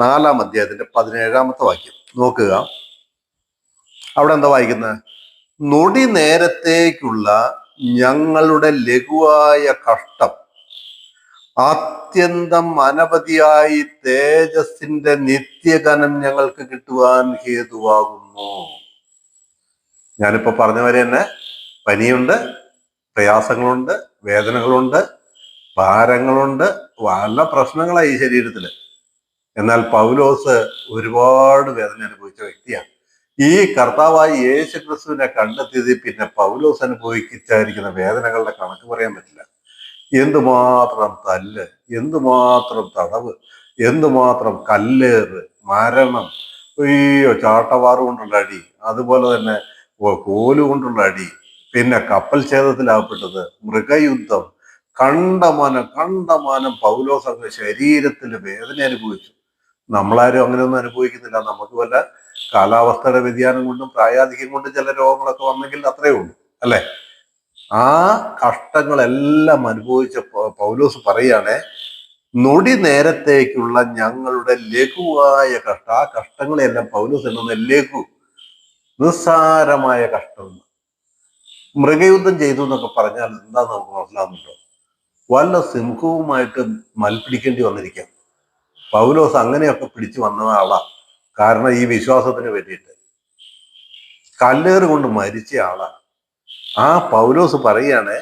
4-ാം അധ്യായത്തിന്റെ 17-ാമത്തെ വാക്യം നോക്കുക. അവിടെ എന്താ വായിക്കുന്നത്? നൊടി നേരത്തേക്കുള്ള ഞങ്ങളുടെ ലഘുവായ കഷ്ടം അത്യന്തം അനവധിയായി തേജസ്സിന്റെ നിത്യഘനം ഞങ്ങൾക്ക് കിട്ടുവാൻ ഹേതുവാകുന്നു. ഞാനിപ്പോ പറഞ്ഞ വരെ തന്നെ പനിയുണ്ട്, പ്രയാസങ്ങളുണ്ട്, വേദനകളുണ്ട്, ഭാരങ്ങളുണ്ട്, പല പ്രശ്നങ്ങളായി ഈ ശരീരത്തില്. എന്നാൽ പൗലോസ് ഒരുപാട് വേദന അനുഭവിച്ച വ്യക്തിയാണ്. ഈ കർത്താവായ യേശു ക്രിസ്തുവിനെ കണ്ടെത്തിയതിൽ പിന്നെ പൗലോസ് അനുഭവിച്ചായിരിക്കുന്ന വേദനകളുടെ കണക്ക് പറയാൻ പറ്റില്ല. എന്തുമാത്രം തല്ല്, എന്തുമാത്രം തടവ്, എന്തുമാത്രം കല്ലേറ്, മരണം, അയ്യോ ചാട്ടവാറ് കൊണ്ടുള്ള അടി, അതുപോലെ തന്നെ കോലുകൊണ്ടുള്ള അടി, പിന്നെ കപ്പൽ ഛേദത്തിലാകപ്പെട്ടത്, മൃഗയുദ്ധം, കണ്ടമാനം പൗലോസ് അങ്ങ് ശരീരത്തിൽ വേദന അനുഭവിച്ചു. നമ്മളാരും അങ്ങനെയൊന്നും അനുഭവിക്കുന്നില്ല. നമുക്ക് വല്ല കാലാവസ്ഥയുടെ വ്യതിയാനം കൊണ്ടും പ്രായാധിക്യം കൊണ്ടും ചില രോഗങ്ങളൊക്കെ വന്നെങ്കിൽ അത്രയേ ഉള്ളൂ, അല്ലെ? ആ കഷ്ടങ്ങളെല്ലാം അനുഭവിച്ച പൗലോസ് പറയാണ്, നൊടി നേരത്തേക്കുള്ള ഞങ്ങളുടെ ലഘുവായ കഷ്ടം. ആ കഷ്ടങ്ങളെല്ലാം പൗലോസ് എന്ന ലഘു, നിസ്സാരമായ കഷ്ടം. മൃഗയുദ്ധം ചെയ്തു എന്നൊക്കെ പറഞ്ഞാൽ എന്താ നമുക്ക് മനസ്സിലാവുന്നുണ്ടോ? വല്ല സിംഹവുമായിട്ട് മൽപ്പിടിക്കേണ്ടി വന്നിരിക്കാം. പൗലോസ് അങ്ങനെയൊക്കെ പിടിച്ചു വന്ന ആളാ. കാരണം ഈ വിശ്വാസത്തിന് വേണ്ടിയിട്ട് കല്ലേറ് കൊണ്ട് മരിച്ച ആളാ. ആ പൗലോസ് പറയാണ്,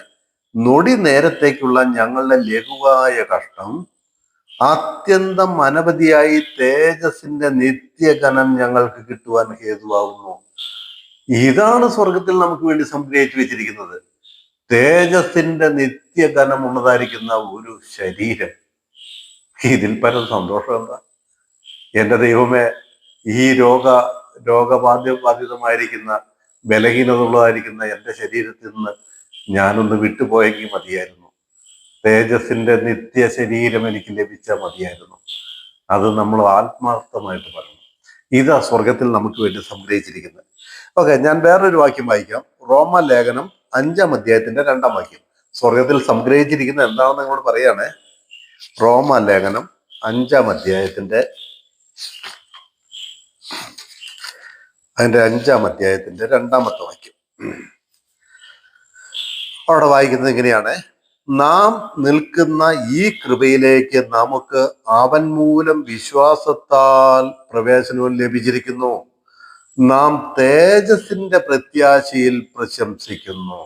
നൊടി നേരത്തേക്കുള്ള ഞങ്ങളുടെ ലഘുവായ കഷ്ടം അത്യന്തം അനവധിയായി തേജസിന്റെ നിത്യഘനം ഞങ്ങൾക്ക് കിട്ടുവാൻ ഹേതുവാകുന്നു. ഇതാണ് സ്വർഗത്തിൽ നമുക്ക് വേണ്ടി സംഗ്രഹിച്ചു വെച്ചിരിക്കുന്നത്. തേജസിന്റെ നിത്യഘനം ഉള്ളതായിരിക്കുന്ന ഒരു ശരീരം. ഇതിൽ പരം സന്തോഷം എന്താ? എന്റെ ദൈവമേ, ഈ രോഗബാധിതമായിരിക്കുന്ന ബലഹീനതയുള്ളതായിരിക്കുന്ന എൻ്റെ ശരീരത്തിൽ നിന്ന് ഞാനൊന്ന് വിട്ടുപോയെങ്കിൽ മതിയായിരുന്നു. തേജസിന്റെ നിത്യ ശരീരം എനിക്ക് ലഭിച്ചാൽ മതിയായിരുന്നു. അത് നമ്മൾ ആത്മാർത്ഥമായിട്ട് പറയണം. ഇതാ സ്വർഗത്തിൽ നമുക്ക് വേണ്ടി സംഗ്രഹിച്ചിരിക്കുന്നത്. ഓക്കെ, ഞാൻ വേറൊരു വാക്യം വായിക്കാം. റോമ ലേഖനം 5-ാം അധ്യായത്തിന്റെ 2-ാം വാക്യം. സ്വർഗത്തിൽ സംഗ്രഹിച്ചിരിക്കുന്നത് എന്താണെന്ന് നിങ്ങളോട് പറയാണ്. റോമ ലേഖനം 5-ാം അധ്യായത്തിന്റെ 2-ാമത്തെ വാക്യം. അവിടെ വായിക്കുന്നത് ഇങ്ങനെയാണ്: നാം നിൽക്കുന്ന ഈ കൃപയിലേക്ക് നമുക്ക് അവൻ മൂലം വിശ്വാസത്താൽ പ്രവേശനവും ലഭിച്ചിരിക്കുന്നു. നാം തേജസിന്റെ പ്രത്യാശയിൽ പ്രശംസിക്കുന്നു.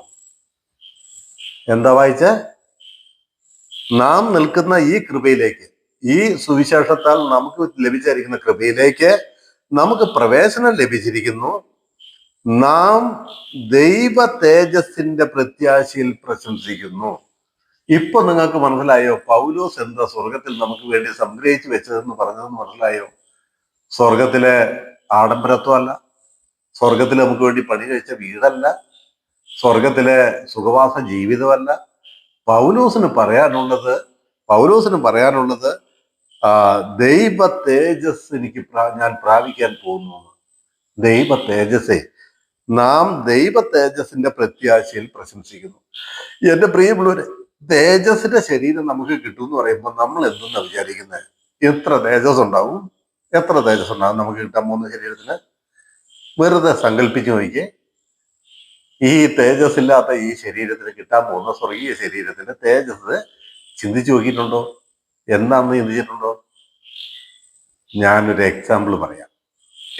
എന്താ വായിച്ച? നാം നിൽക്കുന്ന ഈ കൃപയിലേക്ക്, ഈ സുവിശേഷത്താൽ നമുക്ക് ലഭിച്ചിരിക്കുന്ന കൃപയിലേക്ക് നമുക്ക് പ്രവേശനം ലഭിച്ചിരിക്കുന്നു. നാം ദൈവ തേജസ്സിന്റെ പ്രത്യാശയിൽ പ്രശംസിക്കുന്നു. ഇപ്പൊ നിങ്ങൾക്ക് മനസ്സിലായോ പൗലോസ് എന്താ സ്വർഗത്തിൽ നമുക്ക് വേണ്ടി സംഗ്രഹിച്ചു വെച്ചതെന്ന് പറഞ്ഞതെന്ന് മനസ്സിലായോ? സ്വർഗത്തിലെ ആഡംബരത്വമല്ല, സ്വർഗത്തിൽ നമുക്ക് വേണ്ടി പണി കഴിച്ച വീടല്ല, സ്വർഗത്തിലെ സുഖവാസ ജീവിതമല്ല. പൗലോസിന് പറയാനുള്ളത് ദൈവ തേജസ് എനിക്ക് ഞാൻ പ്രാപിക്കാൻ പോകുന്നു. ദൈവ തേജസ്സേ, നാം ദൈവ തേജസ്സിന്റെ പ്രത്യാശയിൽ പ്രശംസിക്കുന്നു. എന്റെ പ്രിയമുള്ളവരെ, തേജസ്സിന്റെ ശരീരം നമുക്ക് കിട്ടും എന്ന് പറയുമ്പോൾ നമ്മൾ എന്തെന്നാ വിചാരിക്കുന്നത്? എത്ര തേജസ് ഉണ്ടാവും നമുക്ക് കിട്ടാൻ പോകുന്ന ശരീരത്തിന്? വെറുതെ സങ്കല്പിച്ചു നോക്കിയേ. ഈ തേജസ് ഇല്ലാത്ത ഈ ശരീരത്തിന് കിട്ടാൻ പോകുന്ന സ്വർഗീയ ശരീരത്തിന്റെ തേജസ് ചിന്തിച്ചു നോക്കിയിട്ടുണ്ടോ? എന്താണെന്ന് ചിന്തിച്ചിട്ടുണ്ടോ? ഞാനൊരു എക്സാമ്പിൾ പറയാം.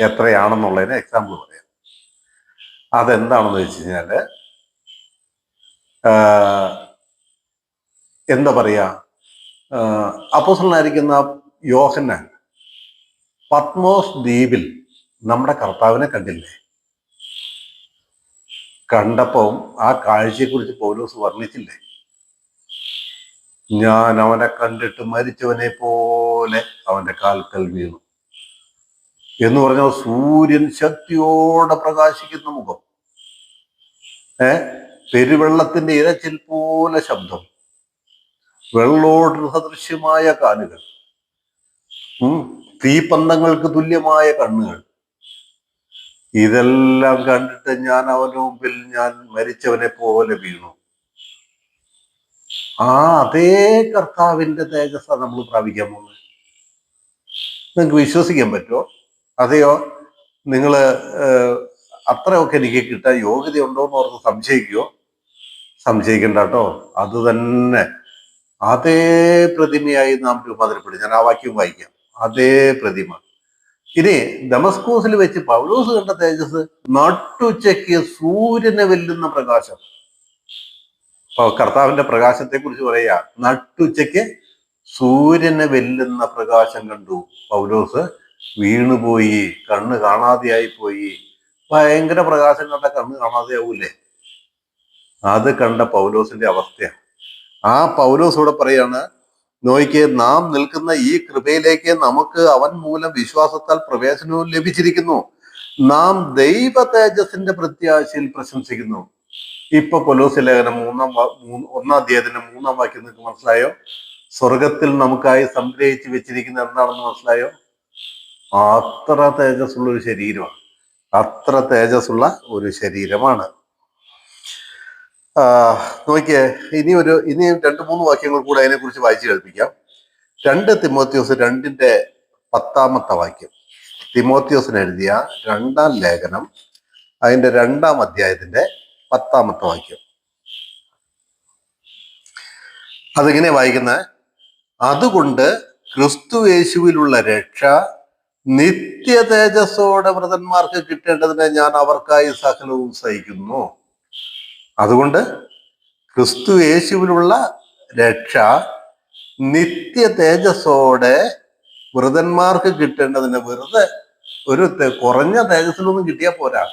എത്രയാണെന്നുള്ളതിന് എക്സാമ്പിൾ പറയാം. അതെന്താണെന്ന് വെച്ച് കഴിഞ്ഞാല്, എന്താ പറയാ, അപ്പോസ്തലനായിരിക്കുന്ന യോഹന്നാൻ പത്മോസ് ദ്വീപിൽ നമ്മുടെ കർത്താവിനെ കണ്ടില്ലേ? കണ്ടപ്പം ആ കാഴ്ചയെക്കുറിച്ച് പൗലോസ് വർണ്ണിച്ചില്ലേ? ഞാൻ അവനെ കണ്ടിട്ട് മരിച്ചവനെ പോലെ അവന്റെ കാൽക്കൽ വീണു എന്ന് പറഞ്ഞാൽ സൂര്യൻ ശക്തിയോടെ പ്രകാശിക്കുന്ന മുഖം, പെരുവെള്ളത്തിന്റെ ഇരച്ചിൽ പോലെ ശബ്ദം, വെള്ളോട് സദൃശ്യമായ കാലുകൾ, തീപ്പന്തങ്ങൾക്ക് തുല്യമായ കണ്ണുകൾ. ഇതെല്ലാം കണ്ടിട്ട് ഞാൻ അവന്റെ മുമ്പിൽ ഞാൻ മരിച്ചവനെ പോലെ വീണു. അതേ കർത്താവിന്റെ തേജസ്സാണ് നമ്മൾ പ്രാപിക്കാൻ പോകുന്നത്. നിങ്ങൾക്ക് വിശ്വസിക്കാൻ പറ്റുമോ? അതെയോ നിങ്ങൾ അത്രയൊക്കെ എനിക്ക് കിട്ടാൻ യോഗ്യതയുണ്ടോ എന്ന് ഓർത്ത് സംശയിക്കുമോ? സംശയിക്കണ്ട കേട്ടോ. അത് തന്നെ അതേ പ്രതിമയായി നാം രൂപാന്തരപ്പെടും. ഞാൻ ആ വാക്യം വായിക്കാം. അതേ പ്രതിമ. ഇനി ദമസ്കോസിൽ വെച്ച് പൗലോസ് കണ്ട തേജസ് നട്ടുച്ചയ്ക്ക് സൂര്യനെ വെല്ലുന്ന പ്രകാശം. കർത്താവിന്റെ പ്രകാശത്തെ കുറിച്ച് പറയാ. നട്ടുച്ചയ്ക്ക് സൂര്യനെ വെല്ലുന്ന പ്രകാശം കണ്ടു. പൗലോസ് വീണുപോയി, കണ്ണ് കാണാതെയായി പോയി. ഭയങ്കര പ്രകാശം കണ്ട കണ്ണ് കാണാതെയാവൂലേ? അത് കണ്ട പൗലോസിന്റെ അവസ്ഥയാണ്. ആ പൗലോസ് ഇവിടെ പറയാണ്, നോയിക്ക്, നാം നിൽക്കുന്ന ഈ കൃപയിലേക്ക് നമുക്ക് അവൻ മൂലം വിശ്വാസത്താൽ പ്രവേശനവും ലഭിച്ചിരിക്കുന്നു. നാം ദൈവ തേജസ്സിന്റെ പ്രത്യാശയിൽ പ്രശംസിക്കുന്നു. ഇപ്പൊ കൊലോസ്യ ലേഖനം 1-ാം അധ്യായത്തിന്റെ 3-ാം വാക്യം നിങ്ങൾക്ക് മനസ്സിലായോ? സ്വർഗത്തിൽ നമുക്കായി സംഗ്രഹിച്ച് വെച്ചിരിക്കുന്ന എന്താണെന്ന് മനസ്സിലായോ? അത്ര തേജസ്സുള്ള ഒരു ശരീരമാണ്. അത്ര തേജസ്സുള്ള ഒരു ശരീരമാണ്. നോക്കിയേ, ഇനി 2-3 വാക്യങ്ങൾ കൂടെ അതിനെക്കുറിച്ച് വായിച്ചു കേൾപ്പിക്കാം. 2 തിമോത്തിയോസ് 2:10 വാക്യം. തിമോത്തിയോസിന് എഴുതിയ 2-ാം ലേഖനം അതിന്റെ 2-ാം അധ്യായത്തിന്റെ 10 വാക്യം. അതിങ്ങനെ വായിക്കുന്നത്: അതുകൊണ്ട് ക്രിസ്തു യേശുവിലുള്ള രക്ഷ നിത്യ തേജസ്സോടെ വ്രതന്മാർക്ക് കിട്ടേണ്ടതിന് ഞാൻ അവർക്കായി സകലവും സഹിക്കുന്നു. അതുകൊണ്ട് ക്രിസ്തു യേശുവിലുള്ള രക്ഷ നിത്യ തേജസ്സോടെ വ്രതന്മാർക്ക് കിട്ടേണ്ടതിന്, വെറുതെ ഒരു കുറഞ്ഞ തേജസ്സിലൊന്നും കിട്ടിയാൽ പോരാ.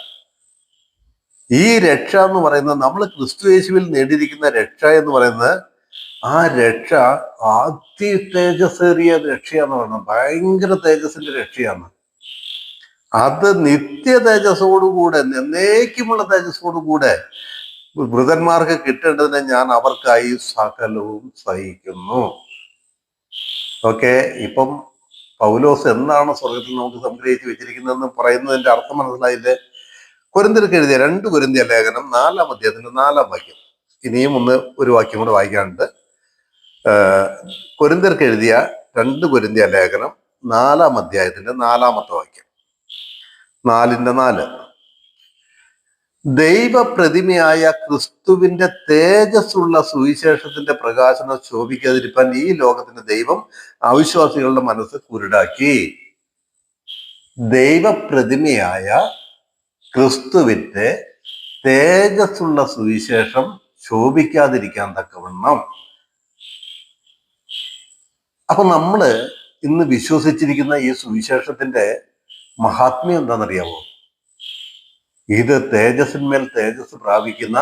ഈ രക്ഷ എന്ന് പറയുന്നത്, നമ്മൾ ക്രിസ്തു യേശുവിൽ നേടിയിരിക്കുന്ന രക്ഷ എന്ന് പറയുന്നത്, ആ രക്ഷ അതി തേജസ്സേറിയ രക്ഷയാന്ന് പറയുന്നത്. ഭയങ്കര തേജസ്സിന്റെ രക്ഷയാണ്. അത് നിത്യ തേജസ്സോടുകൂടെ, എന്നേക്കുമുള്ള തേജസ്സോടുകൂടെ വൃതന്മാർക്ക് കിട്ടേണ്ടതിന് ഞാൻ അവർക്കായി സകലവും സഹിക്കുന്നു. ഓക്കെ, ഇപ്പം പൗലോസ് എന്താണ് സ്വർഗത്തിൽ നമുക്ക് സംഗ്രഹിച്ച് വെച്ചിരിക്കുന്നതെന്ന് പറയുന്നതിന്റെ അർത്ഥം മനസ്സിലായില്ലേ? കൊരിന്ത്യർക്ക് എഴുതിയ 2 കൊരിന്ത്യ ലേഖനം 4-ാം അധ്യായത്തിന്റെ 4-ാം വാക്യം. ഇനിയും ഒരു വാക്യം കൂടെ വായിക്കാനുണ്ട്. കൊരിന്ത്യർക്ക് എഴുതിയ 2 കൊരിന്ത്യ ലേഖനം 4-ാം അധ്യായത്തിന്റെ 4-ാമത്തെ വാക്യം. 4:4. ദൈവപ്രതിമയായ ക്രിസ്തുവിന്റെ തേജസ്സുള്ള സുവിശേഷത്തിന്റെ പ്രകാശനം ശോഭിക്കാതിരിക്കാൻ ഈ ലോകത്തിന്റെ ദൈവം അവിശ്വാസികളുടെ മനസ്സ് കുരുടാക്കി. ദൈവപ്രതിമയായ ക്രിസ്തുവിന്റെ തേജസ്സുള്ള സുവിശേഷം ശോഭിക്കാതിരിക്കാൻ തക്കവണ്ണം. അപ്പൊ നമ്മള് ഇന്ന് വിശ്വസിച്ചിരിക്കുന്ന ഈ സുവിശേഷത്തിന്റെ മഹാത്മ്യം എന്താണെന്നറിയാമോ? ഇത് തേജസ്സിന്മേൽ തേജസ് പ്രാപിക്കുന്ന,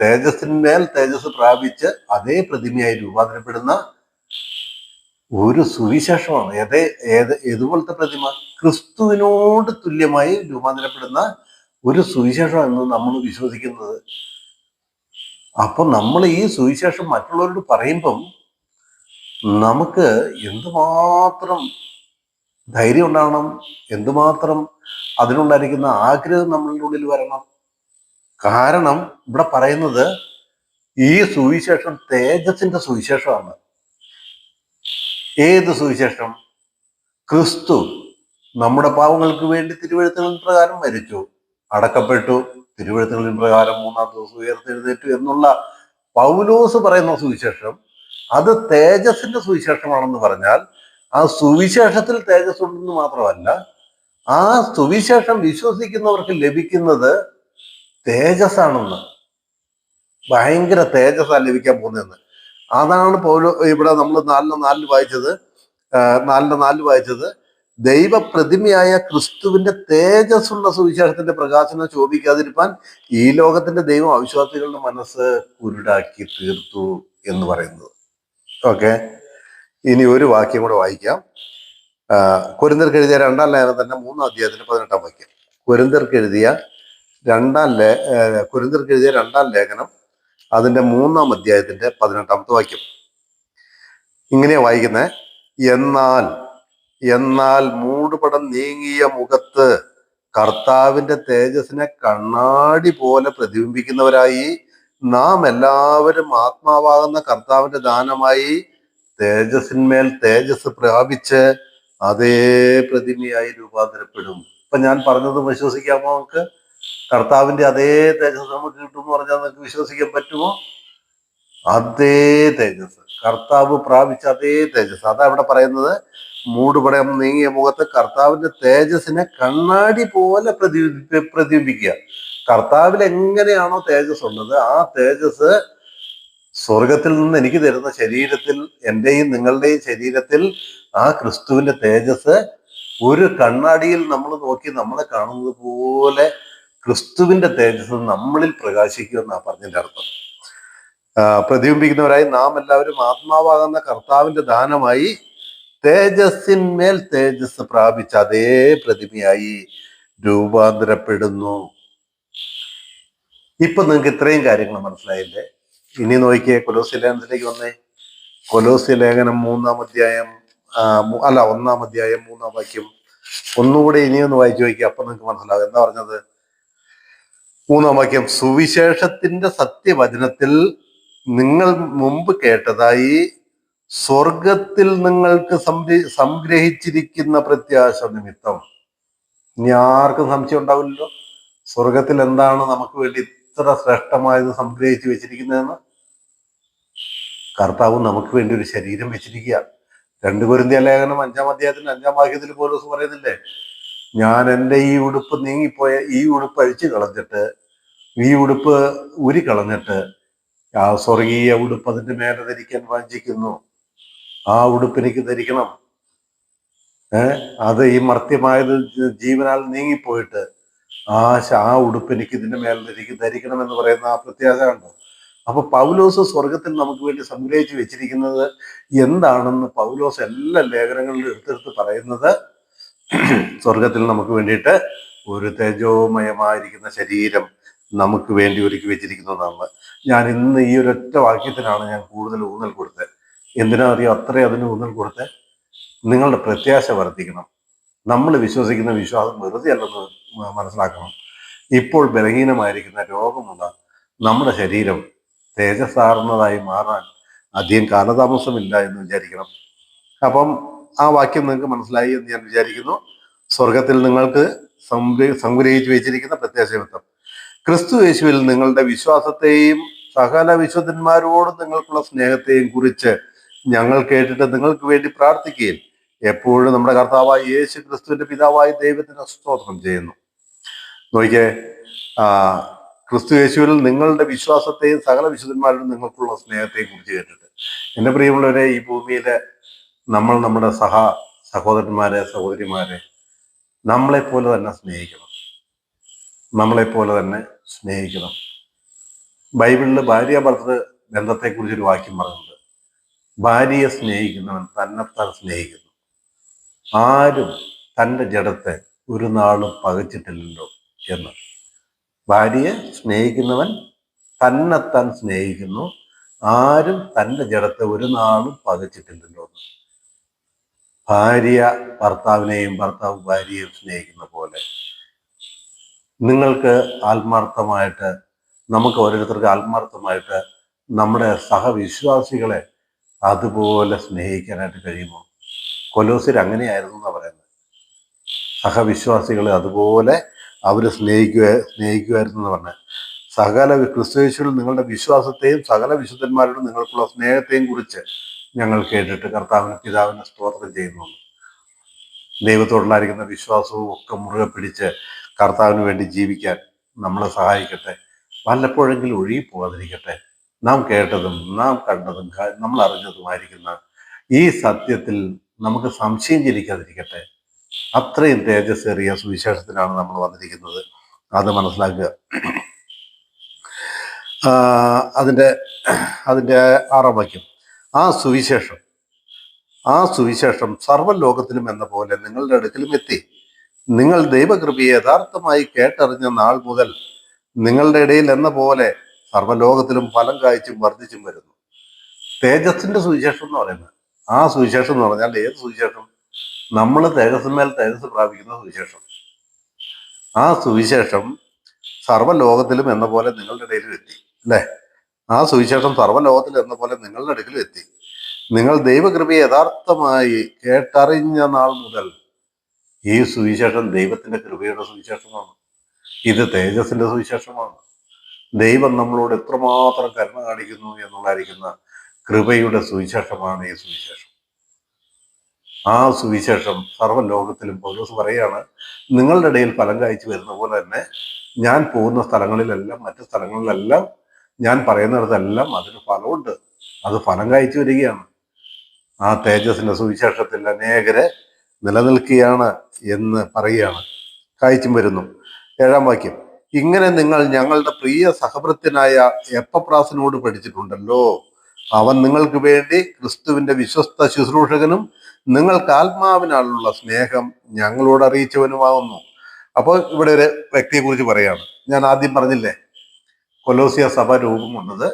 തേജസ്സിന്മേൽ തേജസ് പ്രാപിച്ച് അതേ പ്രതിമയായി രൂപാന്തരപ്പെടുന്ന ഒരു സുവിശേഷമാണ്. ഏതുപോലത്തെ പ്രതിമ? ക്രിസ്തുവിനോട് തുല്യമായി രൂപാന്തരപ്പെടുന്ന ഒരു സുവിശേഷമാണ് നമ്മൾ വിശ്വസിക്കുന്നത്. അപ്പൊ നമ്മൾ ഈ സുവിശേഷം മറ്റുള്ളവരോട് പറയുമ്പം നമുക്ക് എന്തുമാത്രം ധൈര്യം ഉണ്ടാവണം, എന്തുമാത്രം അതിനുണ്ടായിരിക്കുന്ന ആഗ്രഹം നമ്മളുടെ ഉള്ളിൽ വരണം. കാരണം ഇവിടെ പറയുന്നത് ഈ സുവിശേഷം തേജസ്സിന്റെ സുവിശേഷമാണ്. ഏത് സുവിശേഷം? ക്രിസ്തു നമ്മുടെ പാവങ്ങൾക്ക് വേണ്ടി തിരുവെഴുത്തുകളിൻ പ്രകാരം മരിച്ചു, അടക്കപ്പെട്ടു, തിരുവെഴുത്തുകളിൻ പ്രകാരം 3-ാം ദിവസം ഉയർത്തെഴുന്നേറ്റു എന്നുള്ള പൗലോസ് പറയുന്ന സുവിശേഷം, അത് തേജസ്സിന്റെ സുവിശേഷമാണെന്ന് പറഞ്ഞാൽ ആ സുവിശേഷത്തിൽ തേജസ് ഉണ്ടെന്ന് മാത്രമല്ല, ആ സുവിശേഷം വിശ്വസിക്കുന്നവർക്ക് ലഭിക്കുന്നത് തേജസ്സാണെന്ന്. ഭയങ്കര തേജസ്സാണ് ലഭിക്കാൻ പോകുന്നതെന്ന്. അതാണ് ഇവിടെ നമ്മൾ 4:4 വായിച്ചത്. ദൈവപ്രതിമയായ ക്രിസ്തുവിന്റെ തേജസ്സുള്ള സുവിശേഷത്തിന്റെ പ്രകാശനം ശോഭിക്കാതിരിക്കാൻ ഈ ലോകത്തിന്റെ ദൈവം അവിശ്വാസികളുടെ മനസ്സ് കുരുടാക്കി തീർത്തു എന്ന് പറയുന്നത്. ഓക്കെ, ഇനി ഒരു വാക്യം കൂടെ വായിക്കാം. കൊരിന്ത്യർക്ക് എഴുതിയ 2-ാം ലേഖനം തന്നെ 3-ാം അധ്യായത്തിന്റെ 18-ാം വാക്യം. കൊരിന്ത്യർക്ക് എഴുതിയ 2-ാം ലേഖനം അതിന്റെ 3-ാം അധ്യായത്തിന്റെ 18-ാമത്തെ വാക്യം. ഇങ്ങനെയാ വായിക്കുന്നത്: എന്നാൽ മൂടുപടം നീങ്ങിയ മുഖത്ത് കർത്താവിന്റെ തേജസ്സിനെ കണ്ണാടി പോലെ പ്രതിബിംബിക്കുന്നവരായി നാം എല്ലാവരും ആത്മാവാകുന്ന കർത്താവിന്റെ ദാനമായി തേജസ്സിന്മേൽ തേജസ് പ്രാപിച്ച് അതേ പ്രതിമയായി രൂപാന്തരപ്പെടും. ഇപ്പൊ ഞാൻ പറഞ്ഞത് വിശ്വസിക്കാമോ? നമുക്ക് കർത്താവിന്റെ അതേ തേജസ് നമുക്ക് കിട്ടുമെന്ന് പറഞ്ഞാൽ നിങ്ങൾക്ക് വിശ്വസിക്കാൻ പറ്റുമോ? അതേ തേജസ്, കർത്താവ് പ്രാപിച്ച അതേ തേജസ്. അതാ ഇവിടെ പറയുന്നത്, മൂടുപടം നീങ്ങിയ മുഖത്ത് കർത്താവിന്റെ തേജസ്സിനെ കണ്ണാടി പോലെ പ്രതിബിംബിക്കുക. കർത്താവിൽ എങ്ങനെയാണോ തേജസ് ഉള്ളത്, ആ തേജസ് സ്വർഗത്തിൽ നിന്ന് എനിക്ക് തരുന്ന ശരീരത്തിൽ, എന്റെയും നിങ്ങളുടെയും ശരീരത്തിൽ ആ ക്രിസ്തുവിന്റെ തേജസ് ഒരു കണ്ണാടിയിൽ നമ്മൾ നോക്കി നമ്മളെ കാണുന്നത് പോലെ ക്രിസ്തുവിന്റെ തേജസ് നമ്മളിൽ പ്രകാശിക്കുമെന്നാ പറഞ്ഞതിന്റെ അർത്ഥം. പ്രതിബിംബിക്കുന്നവരായി നാം എല്ലാവരും ആത്മാവാകുന്ന കർത്താവിന്റെ ദാനമായി തേജസ്സിന്മേൽ തേജസ് പ്രാപിച്ച അതേ പ്രതിമയായി രൂപാന്തരപ്പെടുന്നു. ഇപ്പൊ നിങ്ങൾക്ക് ഇത്രയും കാര്യങ്ങൾ മനസ്സിലായില്ലേ? ഇനി നോക്കിയേ, കൊലോസ്യ ലേഖനത്തിലേക്ക് വന്നേ. കൊലോസ്യ ലേഖനം 3-ാം അധ്യായം 3-ാം വാക്യം ഒന്നുകൂടെ ഇനിയൊന്ന് വായിച്ചു നോക്കിയാൽ അപ്പൊ നിങ്ങൾക്ക് മനസ്സിലാവും എന്താ പറഞ്ഞത്. 3-ാം വാക്യം, സുവിശേഷത്തിന്റെ സത്യവചനത്തിൽ നിങ്ങൾ മുമ്പ് കേട്ടതായി സ്വർഗത്തിൽ നിങ്ങൾക്ക് സംഗ്രഹിച്ചിരിക്കുന്ന പ്രത്യാശ നിമിത്തം. ഇനി ആർക്കും സംശയം ഉണ്ടാവില്ലല്ലോ, സ്വർഗത്തിൽ എന്താണ് നമുക്ക് വേണ്ടി ഇത്ര ശ്രേഷ്ഠമായത് സംഗ്രഹിച്ച് വെച്ചിരിക്കുന്നതെന്ന്. കർത്താവ് നമുക്ക് വേണ്ടി ഒരു ശരീരം വെച്ചിരിക്കുക. 2 കൊരിന്ത്യർ ലേഖനം 5-ാം അധ്യായത്തിന് 5-ാം വാക്യത്തിൽ പൗലോസ് പറയുന്നില്ലേ, ഞാൻ എൻ്റെ ഈ ഉടുപ്പ് നീങ്ങിപ്പോയ ഈ ഉടുപ്പ് അഴിച്ചു കളഞ്ഞിട്ട്, ഈ ഉടുപ്പ് ഊരിക്കളഞ്ഞിട്ട് ആ സ്വർഗീയ ഉടുപ്പ് അതിന്റെ മേലെ ധരിക്കാൻ വാഞ്ചിക്കുന്നു. ആ ഉടുപ്പ് എനിക്ക് ധരിക്കണം. അത് ഈ മർത്യമായത് ജീവനാൽ നീങ്ങിപ്പോയിട്ട് ആ ഉടുപ്പ് എനിക്ക് ഇതിന്റെ മേലെ ധരിക്കണം എന്ന് പറയുന്ന ആ പ്രത്യാശ കണ്ടോ. അപ്പൊ പൗലോസ് സ്വർഗത്തിൽ നമുക്ക് വേണ്ടി സംഗ്രഹിച്ച് വെച്ചിരിക്കുന്നത് എന്താണെന്ന് പൗലോസ് എല്ലാ ലേഖനങ്ങളിലും എടുത്തെടുത്ത് പറയുന്നത്, സ്വർഗത്തിൽ നമുക്ക് വേണ്ടിയിട്ട് ഒരു തേജോമയമായിരിക്കുന്ന ശരീരം നമുക്ക് വേണ്ടി ഒരുക്കി വെച്ചിരിക്കുന്നതാണ്. ഞാൻ ഇന്ന് ഈ ഒരൊറ്റ വാക്യത്തിനാണ് ഞാൻ കൂടുതൽ ഊന്നൽ കൊടുത്തത്. എന്തിനാ അറിയോ അത്രയും അതിന് ഊന്നൽ കൊടുത്തത്? നിങ്ങളുടെ പ്രത്യാശ വർദ്ധിക്കണം. നമ്മൾ വിശ്വസിക്കുന്ന വിശ്വാസം വെറുതെ അല്ലെന്ന് മനസ്സിലാക്കണം. ഇപ്പോൾ ബലഹീനമായിരിക്കുന്ന രോഗമുള്ള നമ്മുടെ ശരീരം തേജസ്സാർന്നതായി മാറാൻ അധികം കാലതാമസമില്ല എന്ന് വിചാരിക്കണം. അപ്പം ആ വാക്യം നിങ്ങൾക്ക് മനസ്സിലായി എന്ന് ഞാൻ വിചാരിക്കുന്നു. സ്വർഗത്തിൽ നിങ്ങൾക്ക് സംഗ്രഹിച്ചു വെച്ചിരിക്കുന്ന പ്രത്യാശ നിമിത്തം ക്രിസ്തു യേശുവിൽ നിങ്ങളുടെ വിശ്വാസത്തെയും സകല വിശുദ്ധന്മാരോടും നിങ്ങൾക്കുള്ള സ്നേഹത്തെയും കുറിച്ച് ഞങ്ങൾ കേട്ടിട്ട് നിങ്ങൾക്ക് വേണ്ടി പ്രാർത്ഥിക്കുകയും എപ്പോഴും നമ്മുടെ കർത്താവായ യേശു ക്രിസ്തുവിന്റെ പിതാവായ ദൈവത്തിന് സ്തോത്രം ചെയ്യുന്നു. നോക്കിയേ, ക്രിസ്തു യേശുവിൽ നിങ്ങളുടെ വിശ്വാസത്തെയും സകല വിശുദ്ധന്മാരോടും നിങ്ങൾക്കുള്ള സ്നേഹത്തെയും കുറിച്ച് കേട്ടിട്ട്. എൻ്റെ പ്രിയമുള്ളവരെ, ഈ ഭൂമിയിലെ നമ്മൾ നമ്മുടെ സഹോദരന്മാരെ സഹോദരിമാരെ നമ്മളെപ്പോലെ തന്നെ സ്നേഹിക്കണം. നമ്മളെപ്പോലെ തന്നെ സ്നേഹിക്കണം. ബൈബിളിൽ ഭാര്യ ഭർത്തൃ ബന്ധത്തെക്കുറിച്ചൊരു വാക്യം പറയുന്നുണ്ട്, ഭാര്യയെ സ്നേഹിക്കുന്നവൻ തന്നെത്താൻ സ്നേഹിക്കുന്നു. ആരും തൻ്റെ ജഡത്തെ ഒരു നാളും പകച്ചിട്ടില്ലല്ലോ എന്ന്. ഭാര്യയെ സ്നേഹിക്കുന്നവൻ തന്നെത്താൻ സ്നേഹിക്കുന്നു, ആരും തൻ്റെ ജഡത്തെ ഒരു നാളും പകച്ചിട്ടില്ലല്ലോ എന്ന്. ഭാര്യ ഭർത്താവിനെയും ഭർത്താവ് ഭാര്യയെയും സ്നേഹിക്കുന്ന പോലെ നിങ്ങൾക്ക് ആത്മാർത്ഥമായിട്ട്, നമുക്ക് ഓരോരുത്തർക്ക് ആത്മാർത്ഥമായിട്ട് നമ്മുടെ സഹവിശ്വാസികളെ അതുപോലെ സ്നേഹിക്കാനായിട്ട് കഴിയുമോ? കൊലോസ്യർ അങ്ങനെയായിരുന്നു എന്നാണ് പറയുന്നത്. സഹവിശ്വാസികളെ അതുപോലെ അവർ സ്നേഹിക്കുമായിരുന്നു എന്ന് പറഞ്ഞാൽ, സകല ക്രിസ്തുയേശുവിൽ നിങ്ങളുടെ വിശ്വാസത്തെയും സകല വിശുദ്ധന്മാരോടും നിങ്ങൾക്കുള്ള സ്നേഹത്തെയും കുറിച്ച് ഞങ്ങൾ കേട്ടിട്ട് കർത്താവിന് പിതാവിനെ സ്തോത്രം ചെയ്യുന്നു. ദൈവത്തോടുള്ളായിരിക്കുന്ന വിശ്വാസവും ഒക്കെ മുറുകെ പിടിച്ച് കർത്താവിന് വേണ്ടി ജീവിക്കാൻ നമ്മളെ സഹായിക്കട്ടെ. വല്ലപ്പോഴെങ്കിലും ഒഴുകിപ്പോകാതിരിക്കട്ടെ. നാം കേട്ടതും നാം കണ്ടതും നമ്മൾ അറിഞ്ഞതുമായിരിക്കുന്ന ഈ സത്യത്തിൽ നമുക്ക് സംശയം ജനിക്കാതിരിക്കട്ടെ. അത്രയും തേജസ്സേറിയ സുവിശേഷത്തിലാണ് നമ്മൾ വന്നിരിക്കുന്നത്. അത് മനസ്സിലാക്കുക. അതിൻ്റെ 6-ാം വാക്യം, ആ സുവിശേഷം സർവ്വലോകത്തിലും എന്ന പോലെ നിങ്ങളുടെ അടുക്കലും എത്തി. നിങ്ങൾ ദൈവകൃപയെ യഥാർത്ഥമായി കേട്ടറിഞ്ഞ നാൾ മുതൽ നിങ്ങളുടെ ഇടയിൽ എന്ന പോലെ സർവ്വലോകത്തിലും ഫലം കായ്ച്ചും വർദ്ധിച്ചും വരുന്നു. തേജസ്സിന്റെ സുവിശേഷം എന്ന് പറയുന്നത്, ആ സുവിശേഷം എന്ന് പറഞ്ഞാൽ ഏത് സുവിശേഷം? നമ്മൾ തേജസ്സിന്മേൽ തേജസ് പ്രാപിക്കുന്ന സുവിശേഷം. ആ സുവിശേഷം സർവ്വലോകത്തിലും എന്ന പോലെ നിങ്ങളുടെ ഇടയിലും എത്തി, അല്ലേ? ആ സുവിശേഷം സർവ്വലോകത്തിലും എന്ന പോലെ നിങ്ങളുടെ അടുക്കലും എത്തി. നിങ്ങൾ ദൈവകൃപയെ യഥാർത്ഥമായി കേട്ടറിഞ്ഞ നാൾ മുതൽ. ഈ സുവിശേഷം ദൈവത്തിന്റെ കൃപയുടെ സുവിശേഷമാണ്. ഇത് തേജസ്സിന്റെ സുവിശേഷമാണ്. ദൈവം നമ്മളോട് എത്രമാത്രം കരുണ കാണിക്കുന്നു എന്നുള്ളതായിരിക്കുന്ന കൃപയുടെ സുവിശേഷമാണ് ഈ സുവിശേഷം. ആ സുവിശേഷം സർവ്വലോകത്തിലും, പൗലോസ് പറയാണ്, നിങ്ങളുടെ ഇടയിൽ ഫലം കായ്ച്ചു വരുന്ന പോലെ തന്നെ ഞാൻ പോകുന്ന സ്ഥലങ്ങളിലെല്ലാം, മറ്റു സ്ഥലങ്ങളിലെല്ലാം ഞാൻ പറയുന്നിടത്തെല്ലാം അതിന് ഫലമുണ്ട്. അത് ഫലം കായ്ച്ചു വരികയാണ്. ആ തേജസ്സിന്റെ സുവിശേഷത്തിൽ അനേകരെ നിലനിൽക്കുകയാണ് എന്ന് പറയുകയാണ്. കായ്ച്ചും വരുന്നു. 7-ാം വാക്യം, ഇങ്ങനെ നിങ്ങൾ ഞങ്ങളുടെ പ്രിയ സഹഭൃത്യനായ എപ്പഫ്രാസിനോട് പഠിച്ചിട്ടുണ്ടല്ലോ. അവൻ നിങ്ങൾക്ക് വേണ്ടി ക്രിസ്തുവിന്റെ വിശ്വസ്ത ശുശ്രൂഷകനും നിങ്ങൾക്ക് ആത്മാവിനാലുള്ള സ്നേഹം ഞങ്ങളോട് അറിയിച്ചവനുമാകുന്നു. അപ്പോൾ ഇവിടെ ഒരു വ്യക്തിയെ കുറിച്ച് പറയാണ്. ഞാൻ ആദ്യം പറഞ്ഞില്ലേ, കൊലോസിയ സഭ രൂപം കൊണ്ടത്